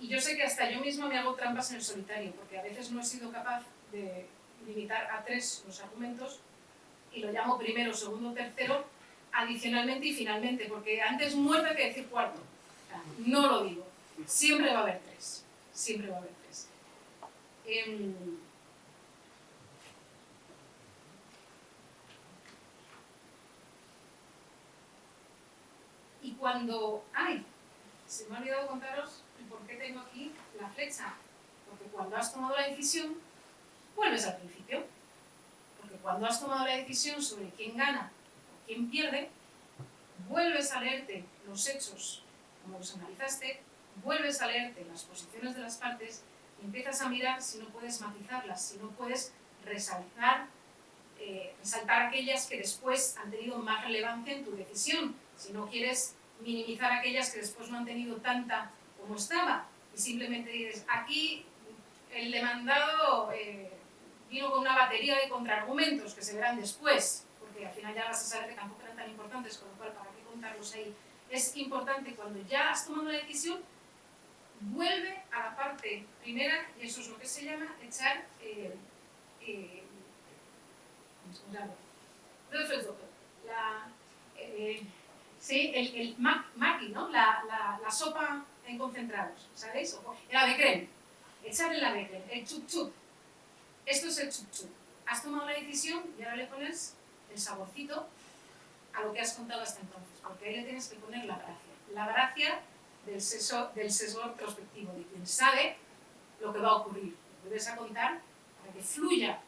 Y yo sé que hasta yo misma me hago trampas en el solitario, porque a veces no he sido capaz de limitar a 3 los argumentos y lo llamo primero, segundo, tercero, adicionalmente y finalmente, porque antes muerta que decir cuarto. O sea, no lo digo. Siempre va a haber 3. Siempre va a haber 3. Y cuando... ¡Ay! Se me ha olvidado contaros por qué tengo aquí la flecha. Porque cuando has tomado la decisión, vuelves al principio. Porque cuando has tomado la decisión sobre quién gana o quién pierde, vuelves a leerte los hechos como los analizaste, vuelves a leerte las posiciones de las partes y empiezas a mirar si no puedes matizarlas, si no puedes resaltar aquellas que después han tenido más relevancia en tu decisión, si no quieres minimizar aquellas que después no han tenido tanta como estaba, y simplemente dices, aquí el demandado vino con una batería de contraargumentos que se verán después, porque al final ya vas a saber que tampoco eran tan importantes, con lo cual, ¿para qué contarlos ahí? Es importante cuando ya has tomado la decisión, vuelve a la parte primera, y eso es lo que se llama echar el maqui, ¿no? La sopa en concentrados, ¿sabéis? El ave creme, echar el ave creme, el chup chup. Esto es el chup chup. Has tomado la decisión y ahora le pones el saborcito a lo que has contado hasta entonces, porque ahí le tienes que poner la gracia del sesgo retrospectivo, de quien sabe lo que va a ocurrir. Lo debes a contar para que fluya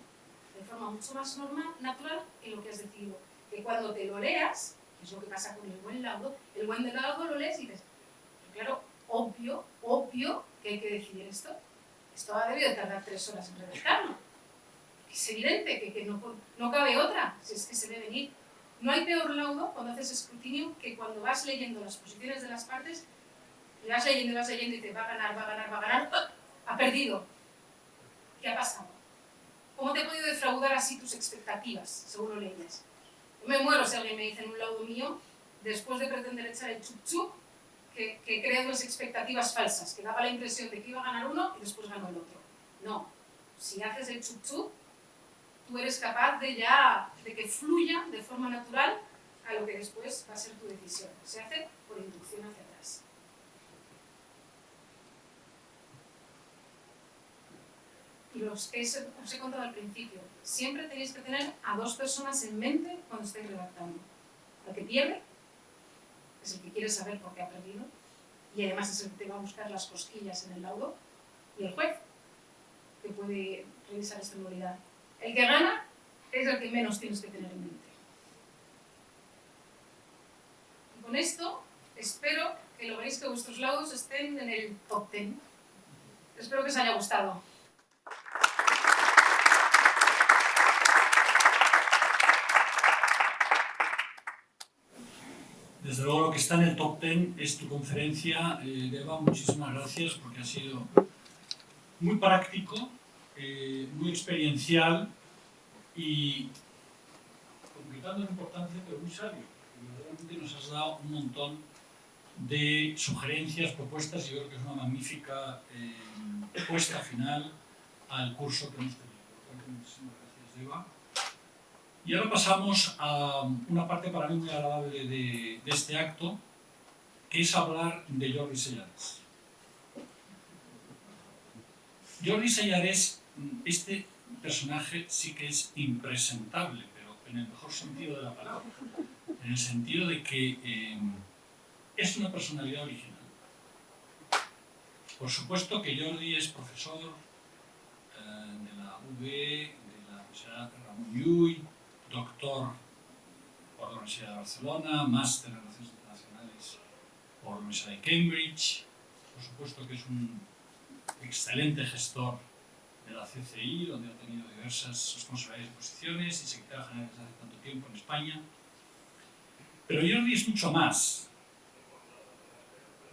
de forma mucho más normal, natural, en lo que has decidido. Que cuando te lo leas, que es lo que pasa con el buen laudo lo lees y dices, claro, obvio que hay que decidir esto. Esto ha debido de tardar 3 horas en redactarlo. Es evidente que no cabe otra, si es que se ve venir. No hay peor laudo cuando haces escrutinio que cuando vas leyendo las posiciones de las partes y vas leyendo y te va a ganar, ha perdido. ¿Qué ha pasado? ¿Cómo te he podido defraudar así tus expectativas? Seguro leías. Yo me muero si alguien me dice en un laudo mío, después de pretender echar el chup chup, que crea unas expectativas falsas, que daba la impresión de que iba a ganar uno y después ganó el otro. No. Si haces el chup chup, tú eres capaz de que fluya de forma natural a lo que después va a ser tu decisión. Se hace por inducción hacia atrás. Y los que os he contado al principio, siempre tenéis que tener a 2 personas en mente cuando estáis redactando. El que pierde es el que quiere saber por qué ha perdido y además es el que te va a buscar las cosquillas en el laudo, y el juez, que puede revisar esta nulidad. El que gana es el que menos tienes que tener en mente. Y con esto espero que logréis que vuestros laudos estén en el top 10. Espero que os haya gustado. Desde luego lo que está en el top 10 es tu conferencia, Eva, muchísimas gracias porque ha sido muy práctico, muy experiencial y, complicando la importancia, pero muy sabio. Verdaderamente nos has dado un montón de sugerencias, propuestas, y yo creo que es una magnífica puesta final al curso que hemos tenido. Muchísimas gracias, Eva. Y ahora pasamos a una parte para mí muy agradable de este acto, que es hablar de Jordi Sellarès. Jordi Sellarès, este personaje sí que es impresentable, pero en el mejor sentido de la palabra, en el sentido de que es una personalidad original. Por supuesto que Jordi es profesor de la UB, de la Universidad Ramon Llull, doctor por la Universidad de Barcelona, máster en Relaciones Internacionales por la Universidad de Cambridge, por supuesto que es un excelente gestor de la CCI, donde ha tenido diversas responsabilidades y posiciones, y secretario general desde hace tanto tiempo en España. Pero Jordi es mucho más.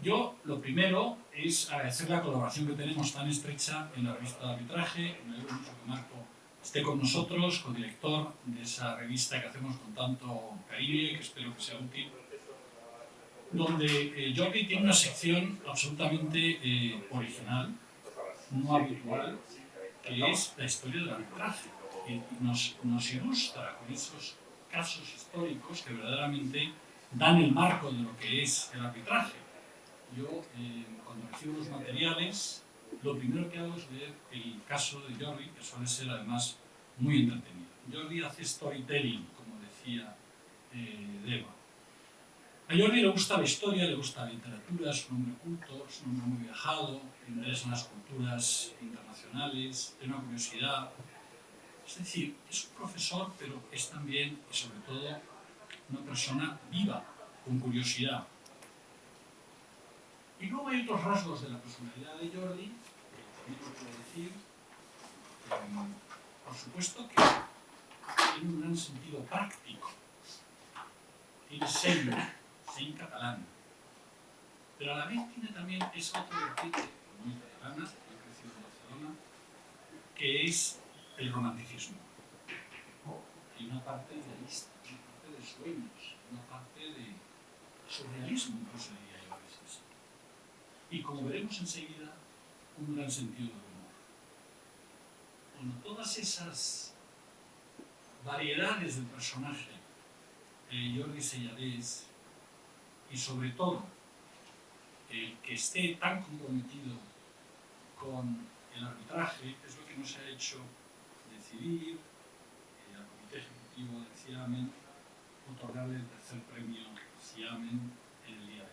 Yo, lo primero, es agradecer la colaboración que tenemos tan estrecha en la revista de arbitraje. Me alegro mucho que Marco esté con nosotros, codirector de esa revista que hacemos con tanto cariño y que espero que sea útil donde Jordi tiene una sección absolutamente original, no habitual, que es la historia del arbitraje. Y nos ilustra con esos casos históricos que verdaderamente dan el marco de lo que es el arbitraje. Yo, cuando recibo los materiales, lo primero que hago es leer el caso de Jordi, que suele ser además muy entretenido. Jordi hace storytelling, como decía Deva. A Jordi le gusta la historia, le gusta la literatura, es un hombre culto, es un hombre muy viajado, le interesan las culturas internacionales, tiene una curiosidad. Es decir, es un profesor, pero es también, y sobre todo, una persona viva, con curiosidad. Y luego hay otros rasgos de la personalidad de Jordi, que también lo puedo decir. Por supuesto que tiene un gran sentido práctico. Tiene sello catalán. Pero a la vez tiene también esa otra vertiente muy catalana, que ha crecido en Barcelona, que es el romanticismo. Hay una parte idealista, una parte de sueños, una parte de surrealismo, incluso diría yo a veces. Y como veremos enseguida, un gran sentido del humor. Bueno, todas esas variedades del personaje Jordi Sellarés, y sobre todo el que esté tan comprometido con el arbitraje, es lo que nos ha hecho decidir al Comité Ejecutivo del CIAMEN otorgarle el tercer premio CIAMEN en el día de hoy.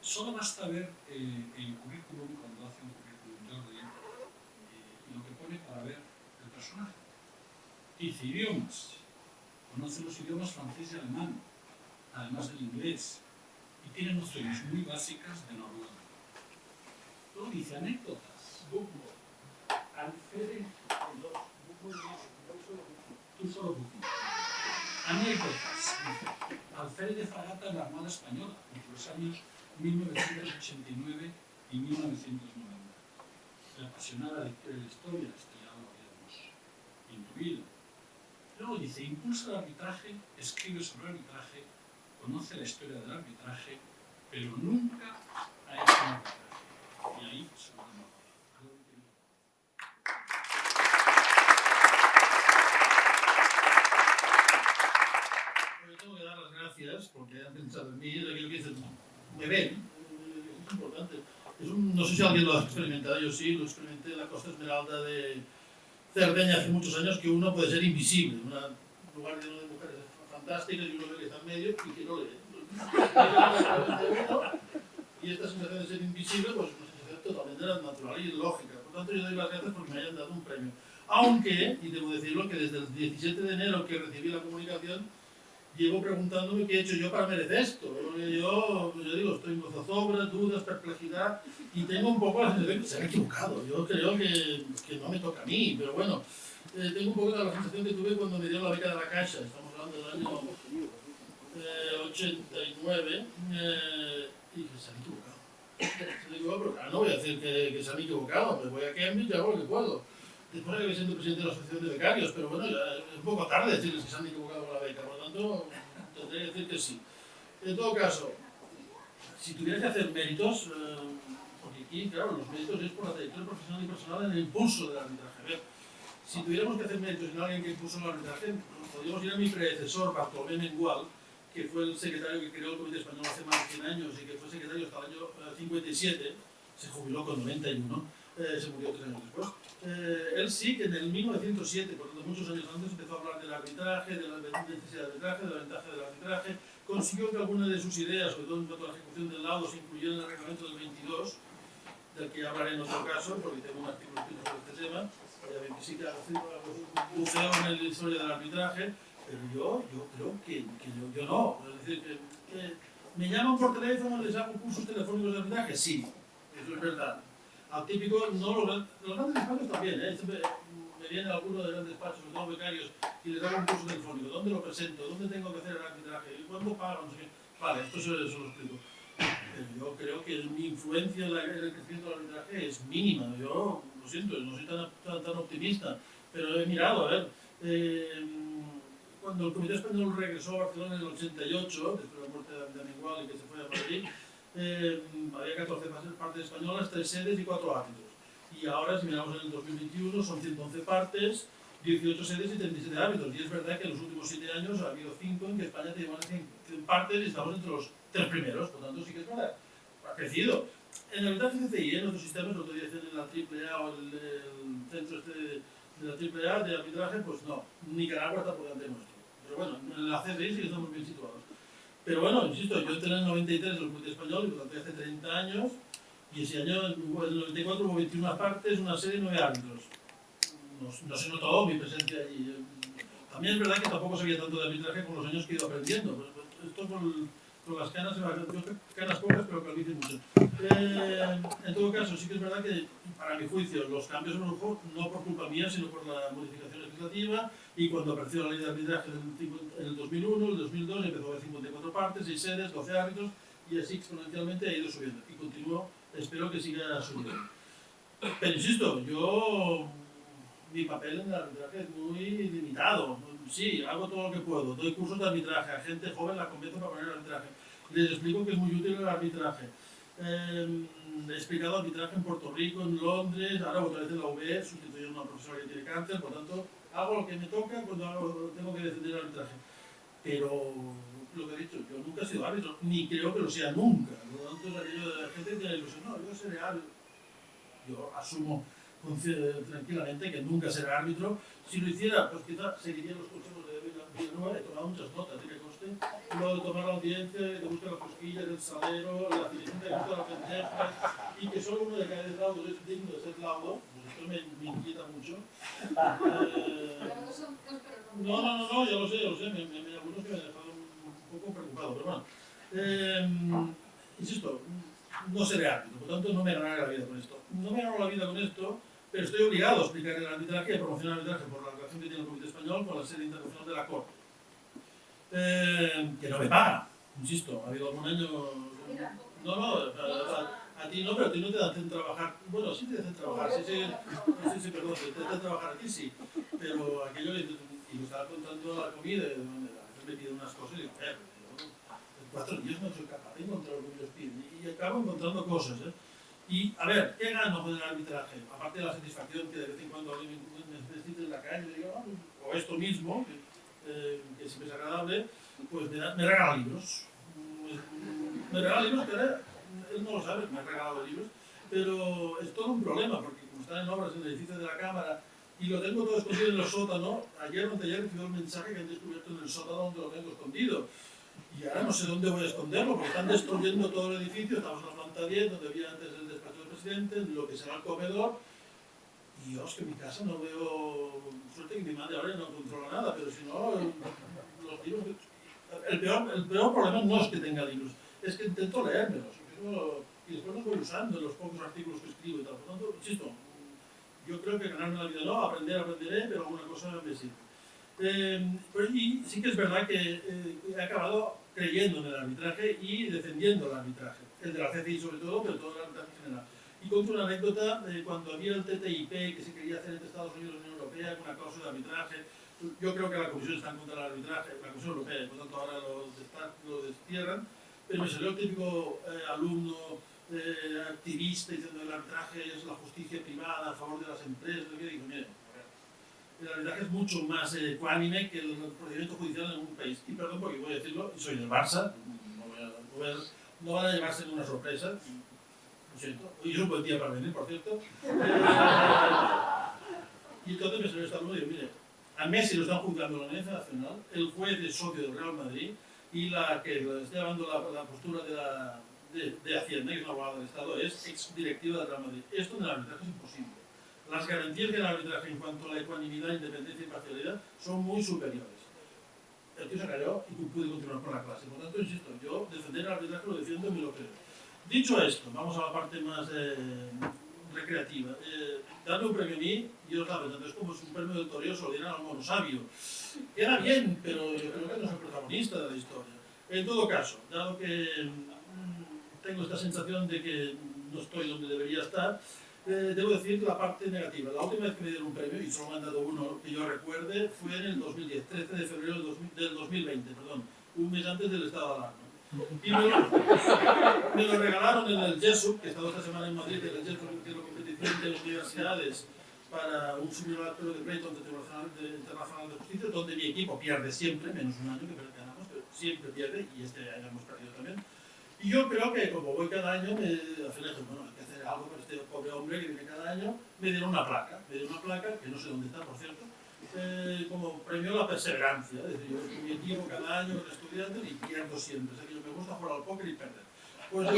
Solo basta ver el currículum, cuando hace un currículum Jordi, y lo que pone para ver el personaje. Dice idiomas, conoce los idiomas francés y alemán, además del inglés, y tiene nociones muy básicas de noruego. Luego dice anécdotas. Tú solo Buchmann. Anécdotas. Alférez de fragata en la Armada Española entre los años 1989 y 1990. Le apasionaba la historia, esto ya lo habíamos intuido. Luego dice, impulsa el arbitraje, escribe sobre el arbitraje, conoce la historia del arbitraje, pero nunca ha hecho un arbitraje. Y ahí se lo damos. Yo tengo que dar las gracias porque han pensado en mí, es aquello que dicen, me ven, es importante. No sé si alguien lo ha experimentado, yo sí, lo experimenté en la Costa Esmeralda de Cerdeña hace muchos años, que uno puede ser invisible, un lugar lleno de mujeres fantásticas y uno ve que está en medio y que no le ve. Y esta sensación de ser invisible, pues una sensación totalmente natural y lógica. Por tanto, yo doy las gracias porque me hayan dado un premio. Aunque, y debo decirlo, que desde el 17 de enero que recibí la comunicación, llevo preguntándome qué he hecho yo para merecer esto. Yo digo, estoy en zozobra, dudas, perplejidad, y tengo un poco la sensación de que se han equivocado. Yo creo que no me toca a mí, pero bueno, tengo un poco la sensación que tuve cuando me dieron la beca de la Caixa, estamos hablando del año 89, y que se han equivocado. Pero claro, no voy a decir que se han equivocado, me voy a Cambridge y hago lo que puedo. Después acabé siendo presidente de la Asociación de Becarios, pero bueno, ya es un poco tarde decirles que se han equivocado con la beca, por lo tanto, tendré que decir que sí. En todo caso, si tuviera que hacer méritos, porque aquí, claro, los méritos es por la trayectoria profesional y personal en el impulso del arbitraje. A ver, si tuviéramos que hacer méritos en alguien que impulsó el arbitraje, podríamos ir a mi predecesor, Bartolomé Mengual, que fue el secretario que creó el Comité Español hace más de 100 años y que fue secretario hasta el año 57, se jubiló con 91, se murió 3 años después. Él sí que en el 1907, por tanto muchos años antes, empezó a hablar del arbitraje, de la necesidad del arbitraje, de la ventaja del arbitraje, consiguió que algunas de sus ideas, sobre todo en cuanto a la ejecución del laudo, se incluyeran en el reglamento del 22, del que hablaré en otro caso, porque tengo un artículo escrito sobre este tema, ya ven que sí que buceo en la historia del arbitraje, pero yo creo que yo no. Es decir, que me llaman por teléfono, les hago cursos telefónicos de arbitraje, sí, eso es verdad. Al típico, no los grandes despachos también, siempre me vienen algunos de grandes despachos, sobre todo becarios, y les hago un curso telefónico. ¿Dónde lo presento? ¿Dónde tengo que hacer el arbitraje? ¿Cuándo pago? No sé qué. Vale, esto se lo explico. Pero yo creo que mi influencia en el crecimiento del arbitraje es mínima. Yo lo siento, no soy tan optimista, pero he mirado, a ver. cuando el Comité Español regresó a Barcelona en el 88, después de la muerte de Amengual y que se fue a Madrid, había 14 partes españolas, 3 sedes y 4 árbitros. Y ahora, si miramos en el 2021, son 111 partes, 18 sedes y 37 árbitros. Y es verdad que en los últimos 7 años ha habido 5 en que España tiene más de 100 partes y estamos entre los 3 primeros. Por tanto, sí que es verdad. Ha crecido. En el arbitraje CCI, en otros sistemas, lo que dicen en la AAA o el centro de la AAA de arbitraje, pues no. Nicaragua está por delante nuestro. Pero bueno, en la CCI sí que estamos bien situados. Pero bueno, insisto, yo entré en el 93 en el Comité Español, y por tanto hace 30 años, y ese año, en el 94, hubo 21 partes, una serie y 9 árbitros. No se notó mi presencia allí. También es verdad que tampoco sabía tanto de arbitraje con los años que he ido aprendiendo. Esto con las canas, yo canas pocas, pero calvicie mucho. En todo caso, sí que es verdad que, para mi juicio, los cambios en el juego, no por culpa mía, sino por la modificación legislativa, y cuando apareció la ley de arbitraje en el 2001, el 2002, empezó a haber 54 partes, 6 sedes, 12 árbitros, y así exponencialmente ha ido subiendo. Y continúo, espero que siga subiendo. Pero insisto, mi papel en el arbitraje es muy limitado. Sí, hago todo lo que puedo. Doy cursos de arbitraje. A gente joven la convenzo para poner el arbitraje. Les explico que es muy útil el arbitraje. He explicado arbitraje en Puerto Rico, en Londres, ahora otra vez en la UB, sustituyendo a una profesora que tiene cáncer. Por tanto, hago lo que me toca cuando tengo que defender el arbitraje. Pero, lo que he dicho, yo nunca he sido árbitro, ni creo que lo sea nunca. Por lo tanto, es aquello de la gente que tiene la ilusión, no, yo seré árbitro. Yo asumo tranquilamente que nunca será árbitro. Si lo hiciera, pues quizá seguiría los consejos de Villanueva. He tomado muchas notas, que conste. Lo de tomar la audiencia, que te busque las cosquillas, el salero, la dirigente que busca las pendejas, y que solo uno de cada 10 laudos es digno de ser laudo, pues esto me inquieta mucho. No, ya lo sé, algunos que me han dejado un poco preocupado, pero bueno. Insisto, no seré árbitro, por tanto no me ganaré la vida con esto. No me gano la vida con esto, pero estoy obligado a explicar el arbitraje y a promocionar el arbitraje por la relación que tiene el Comité Español con la sede internacional de la Corte. Que no me paga, insisto, ha habido algún año... A ti no, pero a ti no te hacen trabajar... Bueno, sí te hacen trabajar, sí, perdón, te hacen trabajar aquí sí, pero aquello que... Y me estaba contando la comida, a veces me piden unas cosas y digo, en 4 días no soy capaz de encontrar lo que ellos piden, y acabo encontrando cosas, Y, a ver, ¿qué gano con el arbitraje? Aparte de la satisfacción que de vez en cuando alguien me necesite en la calle, digo, o esto mismo, que siempre es agradable, pues me regala libros. Me regala libros que ahora, él no lo sabe, me ha regalado libros, pero es todo un problema, porque como están en obras en el edificio de la Cámara, y lo tengo todo escondido en el sótano, ayer o anteayer recibí un mensaje que han descubierto en el sótano donde lo tengo escondido. Y ahora no sé dónde voy a esconderlo, porque están destruyendo todo el edificio. Estamos en la planta 10, donde había antes el despacho del presidente, lo que será el comedor. Y Dios, que en mi casa no veo... Suerte que mi madre ahora no controla nada, pero si no, los libros... El peor problema no es que tenga libros, es que intento leérmelos. Y después los voy usando en los pocos artículos que escribo y tal. Por tanto, insisto, yo creo que ganarme la vida no, aprenderé, pero alguna cosa me sirve. Y sí que es verdad que he acabado creyendo en el arbitraje y defendiendo el arbitraje, el de la CCI sobre todo, pero todo el arbitraje en general. Y cuento una anécdota de cuando había el TTIP que se quería hacer entre Estados Unidos y la Unión Europea con una cláusula de arbitraje. Yo creo que la Comisión está en contra del arbitraje, la Comisión Europea, por tanto ahora lo destierran, pero me salió el típico alumno activista diciendo que el arbitraje es la justicia privada a favor de las empresas. Y digo, mire, el arbitraje es mucho más ecuánime que el procedimiento judicial en un país. Y perdón porque voy a decirlo, soy del Barça, no van a llevarse en una sorpresa, lo siento. Hoy es un buen día para venir, por cierto. Y entonces me salió esta alumno y digo, mire, a Messi lo están juzgando en la Audiencia Nacional, el juez es socio del Real Madrid y la que está llevando la postura de Hacienda, que es una abogada del Estado, es exdirectiva del Real Madrid. Esto en el arbitraje es imposible. Las garantías del arbitraje en cuanto a la ecuanimidad, independencia y imparcialidad son muy superiores. El tío se cayó y pude continuar con la clase. Por lo tanto, insisto, yo defender el arbitraje lo defiendo y me lo creo. Dicho esto, vamos a la parte más recreativa. Darle un premio a mí, yo lo sabe, entonces como es un premio del toreo, se lo dieran al mono sabio. Queda bien, pero yo creo que no es el protagonista de la historia. En todo caso, dado que tengo esta sensación de que no estoy donde debería estar, Debo decir la parte negativa. La última vez que me dieron un premio, y solo me han dado uno que yo recuerde, fue en el 2010, 13 de febrero del 2020, perdón, un mes antes del estado de alarma. Y me lo regalaron en el JESUC, que he estado esta semana en Madrid, en el JESUC, que es la competición de universidades para un simulacro de Playton Internacional de Justicia, donde mi equipo pierde siempre, menos un año que ganamos, pero siempre pierde, y este año hemos perdido también. Y yo creo que como voy cada año, al final dije, bueno, hay que hacer algo para este pobre hombre que viene cada año. Me dieron una placa, que no sé dónde está, por cierto, como premio a la perseverancia. Es decir, yo con mi equipo cada año con estudiantes y pierdo siempre. O sea, que yo me gusta jugar al póker y perder. Pues yo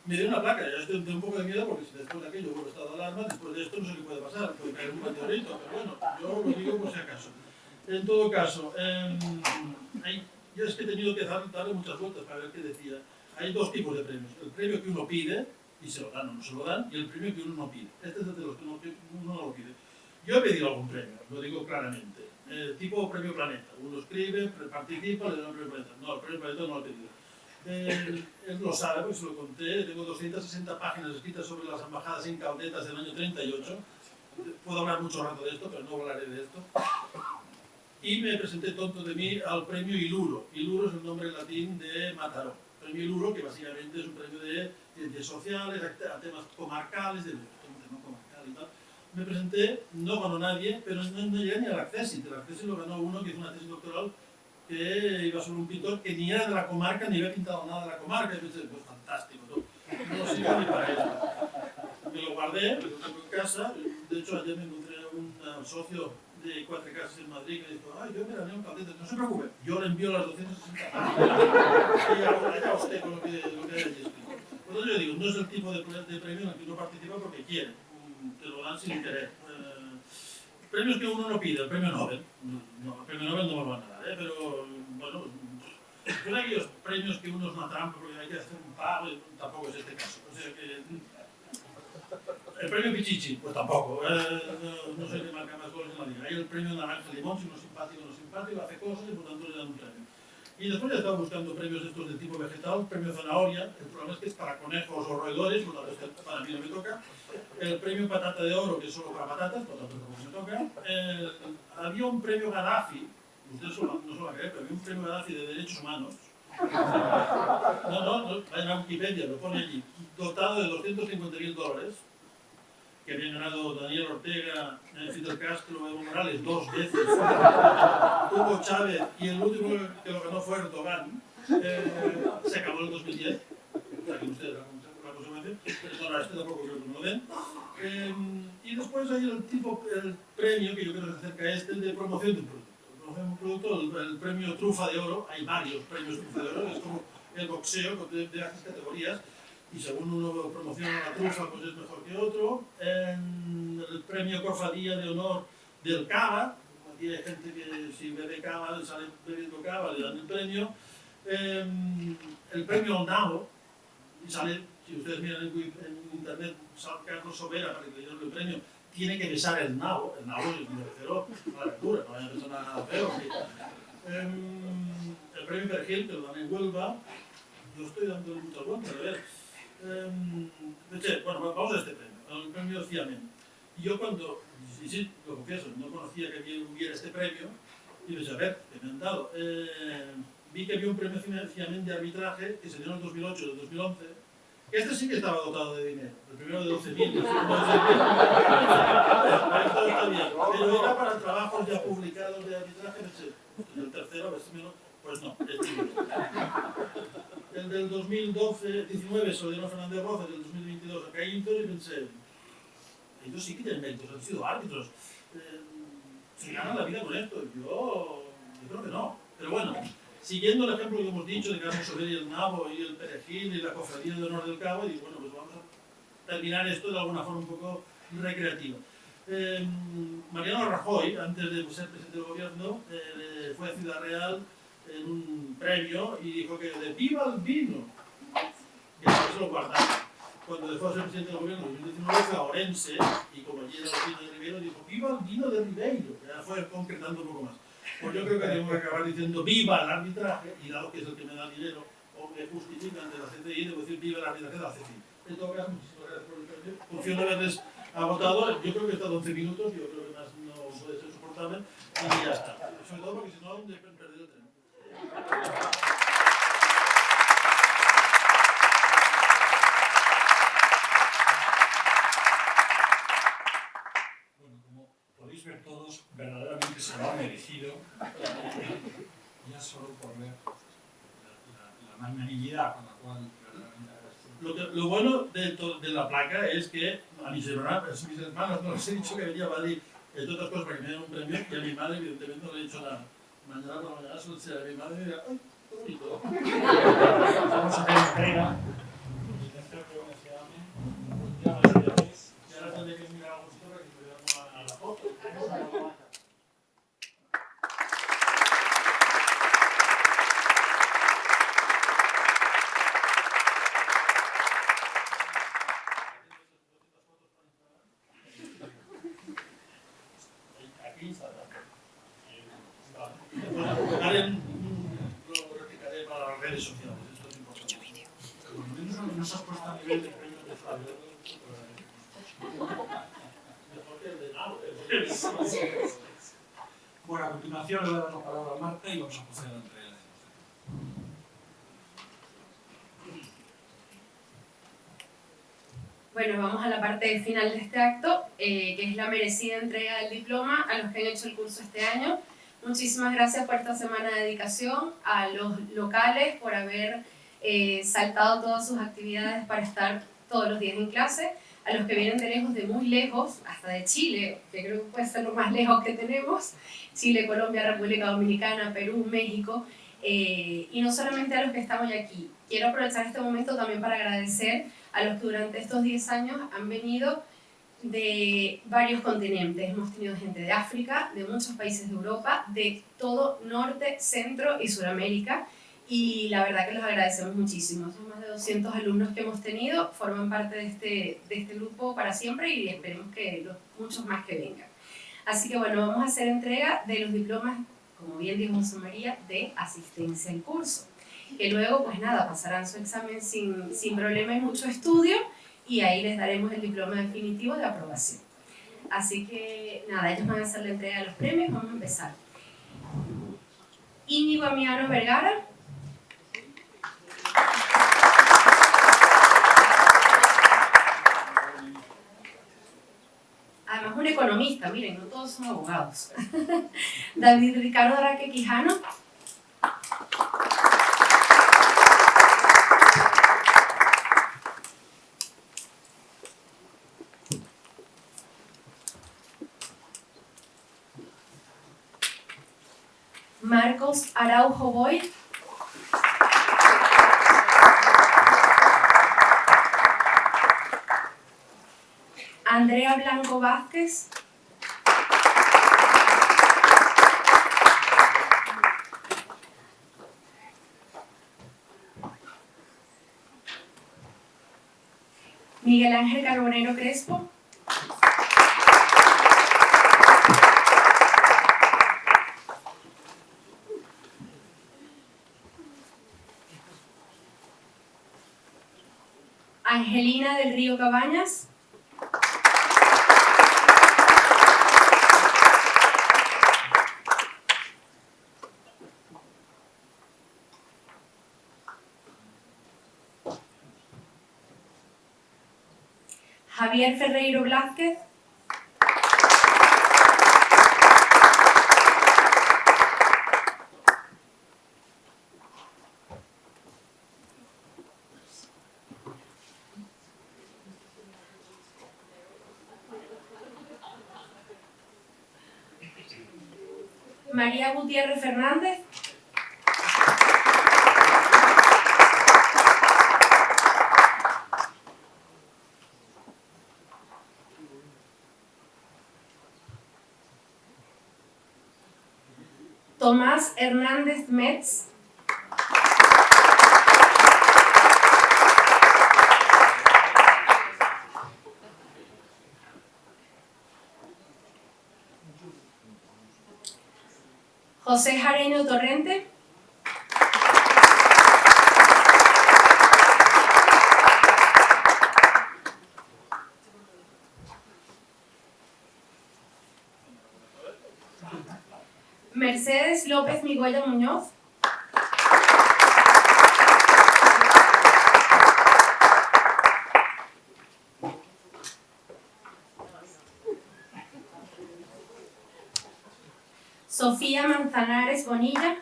me dieron una placa, ya estoy un poco de miedo porque si después de aquello vuelvo a estado de alarma, después de esto no sé qué puede pasar, puede caer un meteorito, pero bueno, yo lo digo por si acaso. En todo caso, yo es que he tenido que darle muchas vueltas para ver qué decía. Hay dos tipos de premios. El premio que uno pide, y se lo dan o no se lo dan, y el premio que uno no pide. Este es de los que uno no lo pide. Yo he pedido algún premio, lo digo claramente. Tipo premio Planeta. Uno escribe, participa, le dan el premio Planeta. No, el premio Planeta no lo he pedido. Él lo sabe, porque se lo conté. Tengo 260 páginas escritas sobre las embajadas incaudetas del año 38. Puedo hablar mucho rato de esto, pero no hablaré de esto. Y me presenté, tonto de mí, al premio Iluro. Iluro es el nombre latín de Mataró. Premio Iluro, que básicamente es un premio de ciencias sociales, a temas comarcales, de tema comarcal y tal. Me presenté, no ganó nadie, pero no llegué ni al Accessit. El Accessit lo ganó uno que hizo una tesis doctoral que iba sobre un pintor que ni era de la comarca, ni había pintado nada de la comarca. Y pensé, pues fantástico, no sirve ni para eso. Me lo guardé, lo tengo en casa. De hecho, ayer me encontré un socio de 4 casas en Madrid que dijo, ay, yo me gané un caldete, no se preocupe, yo le envío las 260 y allá usted con lo que haya escrito. Por eso yo digo, no es el tipo de premio en el que uno participa porque quiere, te lo dan sin interés. Premios que uno no pide, el premio Nobel, no, el premio Nobel no me lo van a dar, pero bueno, son aquellos premios que uno es una trampa porque hay que hacer un pago, tampoco es este caso. O sea que, el premio Pichichi, pues tampoco, no sé qué marca más goles en la liga. Hay el premio Naranja Limón, si uno es simpático o no simpático, hace cosas y por tanto le dan un premio. Y después ya estaba buscando premios estos de tipo vegetal, premio Zanahoria, el problema es que es para conejos o roedores, por tanto para mí no me toca. El premio Patata de Oro, que es solo para patatas, por tanto tampoco me toca. Había un premio Gaddafi, ustedes no se lo van a creer, pero había un premio Gaddafi de derechos humanos. No, vayan a Wikipedia, lo pone allí, dotado de $250.000, que habían ganado Daniel Ortega, Fidel Castro, Evo Morales 2 veces, Hugo Chávez, y el último que lo ganó fue Erdogan. Se acabó en el 2010, saquen ustedes la consecuencia, pero este tampoco creo que me lo den. Y después hay el premio, que yo creo que se acerca a este, de promoción de un producto. Promoción de un producto, el premio Trufa de Oro, hay varios premios Trufa de Oro, es como el boxeo de varias categorías. Y según uno promociona la trufa, pues es mejor que otro. El premio Cofradía de Honor del Cava, aquí hay gente que si bebe cava, sale bebiendo cava, le dan el premio. El premio Nabo, y sale, si ustedes miran en internet, sale Carlos Sobera para que le dieran el premio, tiene que besar el nabo me refiero a la aventura, no vaya a pensar nada feo. El premio Pergil, que lo dan en Huelva, yo estoy dando muchas vueltas, a ver. Bueno, vamos a este premio, el premio Ciamen. Y yo cuando, sí, lo confieso, no conocía que hubiera este premio, y pensé, a ver, ¿qué me han dado? Vi que había un premio Ciamen de arbitraje que se dio en el 2008 y el 2011, que este sí que estaba dotado de dinero, el primero de 12.000, el segundo de 6.000, esto está bien, pero era para trabajos ya publicados de arbitraje, el tercero, a ver si me lo... Pues no, es dinero. El del 2019 se lo dieron a Fernández Roza, del 2022 a Caínto, y pensé, ellos sí que tienen méritos, han sido árbitros, se ganan la vida con esto. Yo creo que no, pero bueno, siguiendo el ejemplo que hemos dicho de Carlos Soler y el Nabo y el Perejil y la Cofradía de Honor del Cabo, y bueno, pues vamos a terminar esto de alguna forma un poco recreativa. Mariano Rajoy, antes de ser presidente del gobierno, fue a Ciudad Real en un premio y dijo que de viva el vino, que se lo guardaba. Cuando dejó de ser presidente del gobierno en 2019 fue a Orense y como allí era el vino de Ribeiro dijo viva el vino de Ribeiro, que ya fue concretando un poco más. Pues yo creo que tenemos que acabar diciendo viva el arbitraje, y dado que es el que me da dinero o me justifica ante la CCI, debo decir viva el arbitraje de la CCI. En todo caso, muchísimas gracias por el premio. Confío en haberles agotado. Yo creo que he estado 11 minutos, yo creo que más no puede ser soportable. Y ya está. Sobre todo porque si no, he perdido el tren. Bueno, como podéis ver todos, verdaderamente se lo ha merecido, ya solo por ver la magnanimidad con la cual verdaderamente agradezco. Lo bueno de la placa es que a mis hermanos no les he dicho que venía a Madrid, entre otras cosas, para que me den un premio, y a mi madre, evidentemente, no le he dicho nada. Mañana por la mañana se lo enseñaré a mi madre y dirá, ¡ay, qué bonito! Vamos a hacer entrega. Y ahora tendré que mirar algo para que me veamos a la foto. Aquí está. Lo replicaré para las redes sociales, esto es importante. Por lo menos no se has puesto a nivel de premio de Flavio. Bueno, a continuación le voy a dar la palabra a Marta y vamos a proceder a la entrega de la demostración. Bueno, vamos a la parte final de este acto, que es la merecida entrega del diploma a los que han hecho el curso este año. Muchísimas gracias por esta semana de dedicación, a los locales por haber saltado todas sus actividades para estar todos los días en clase, a los que vienen de lejos, de muy lejos, hasta de Chile, que creo que puede ser lo más lejos que tenemos, Chile, Colombia, República Dominicana, Perú, México, y no solamente a los que estamos ya aquí. Quiero aprovechar este momento también para agradecer a los que durante estos 10 años han venido de varios continentes. Hemos tenido gente de África, de muchos países de Europa, de todo Norte, Centro y Suramérica, y la verdad que los agradecemos muchísimo. Son más de 200 alumnos que hemos tenido, forman parte de este grupo para siempre y esperemos que muchos más que vengan. Así que bueno, vamos a hacer entrega de los diplomas, como bien dijo José María, de asistencia al curso, que luego pues nada, pasarán su examen sin problema y mucho estudio, y ahí les daremos el diploma definitivo de aprobación. Así que nada, ellos van a hacer la entrega de los premios. Vamos a empezar. Íñigo Amiano Vergara. Además un economista, miren, no todos son abogados. David Ricardo Araque Quijano. Marcos Araujo Boy. Andrea Blanco Vázquez. Miguel Ángel Carbonero Crespo. Angelina del Río Cabañas. Javier Ferreiro Blázquez. María Gutiérrez Fernández. Tomás Hernández Metz. José Jareño Torrente. Mercedes López Migoya Muñoz. Sofía Manzanares Bonilla.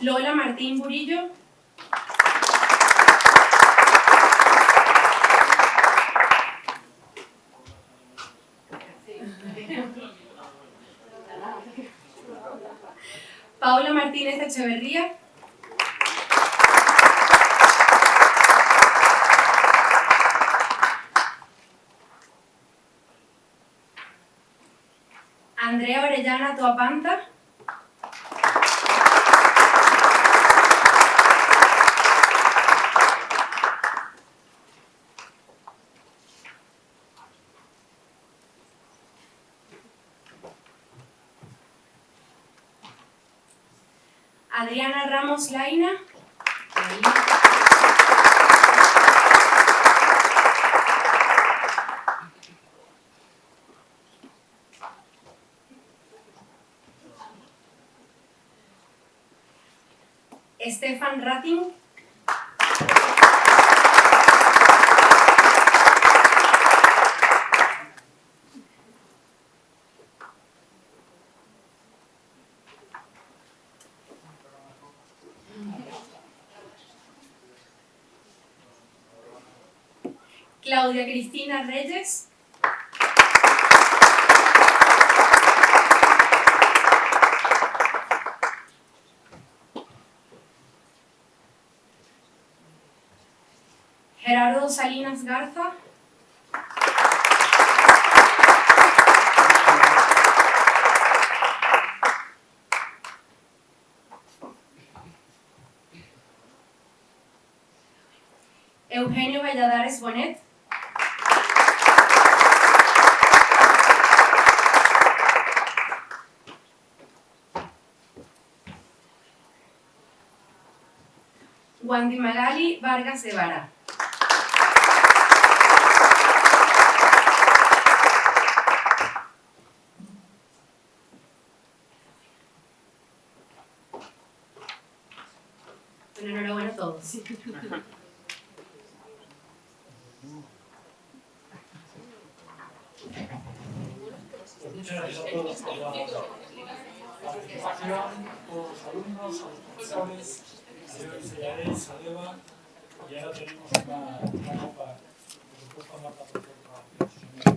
Lola Martín Burillo. Paula Martínez Echeverría. Andrea Orellana Toapanta. Adriana Ramos Laina. Stefan Rating. Claudia Cristina Reyes. Gerardo Salinas Garza. Eugenio Valladares Bonet. Wandy Magali Vargas de Vara. Bueno, enhorabuena a todos. Muchas gracias a todos por la participación, a todos los alumnos, a los profesores, a Dios, a Eva, y ahora tenemos una copa, por supuesto, Marta, por favor.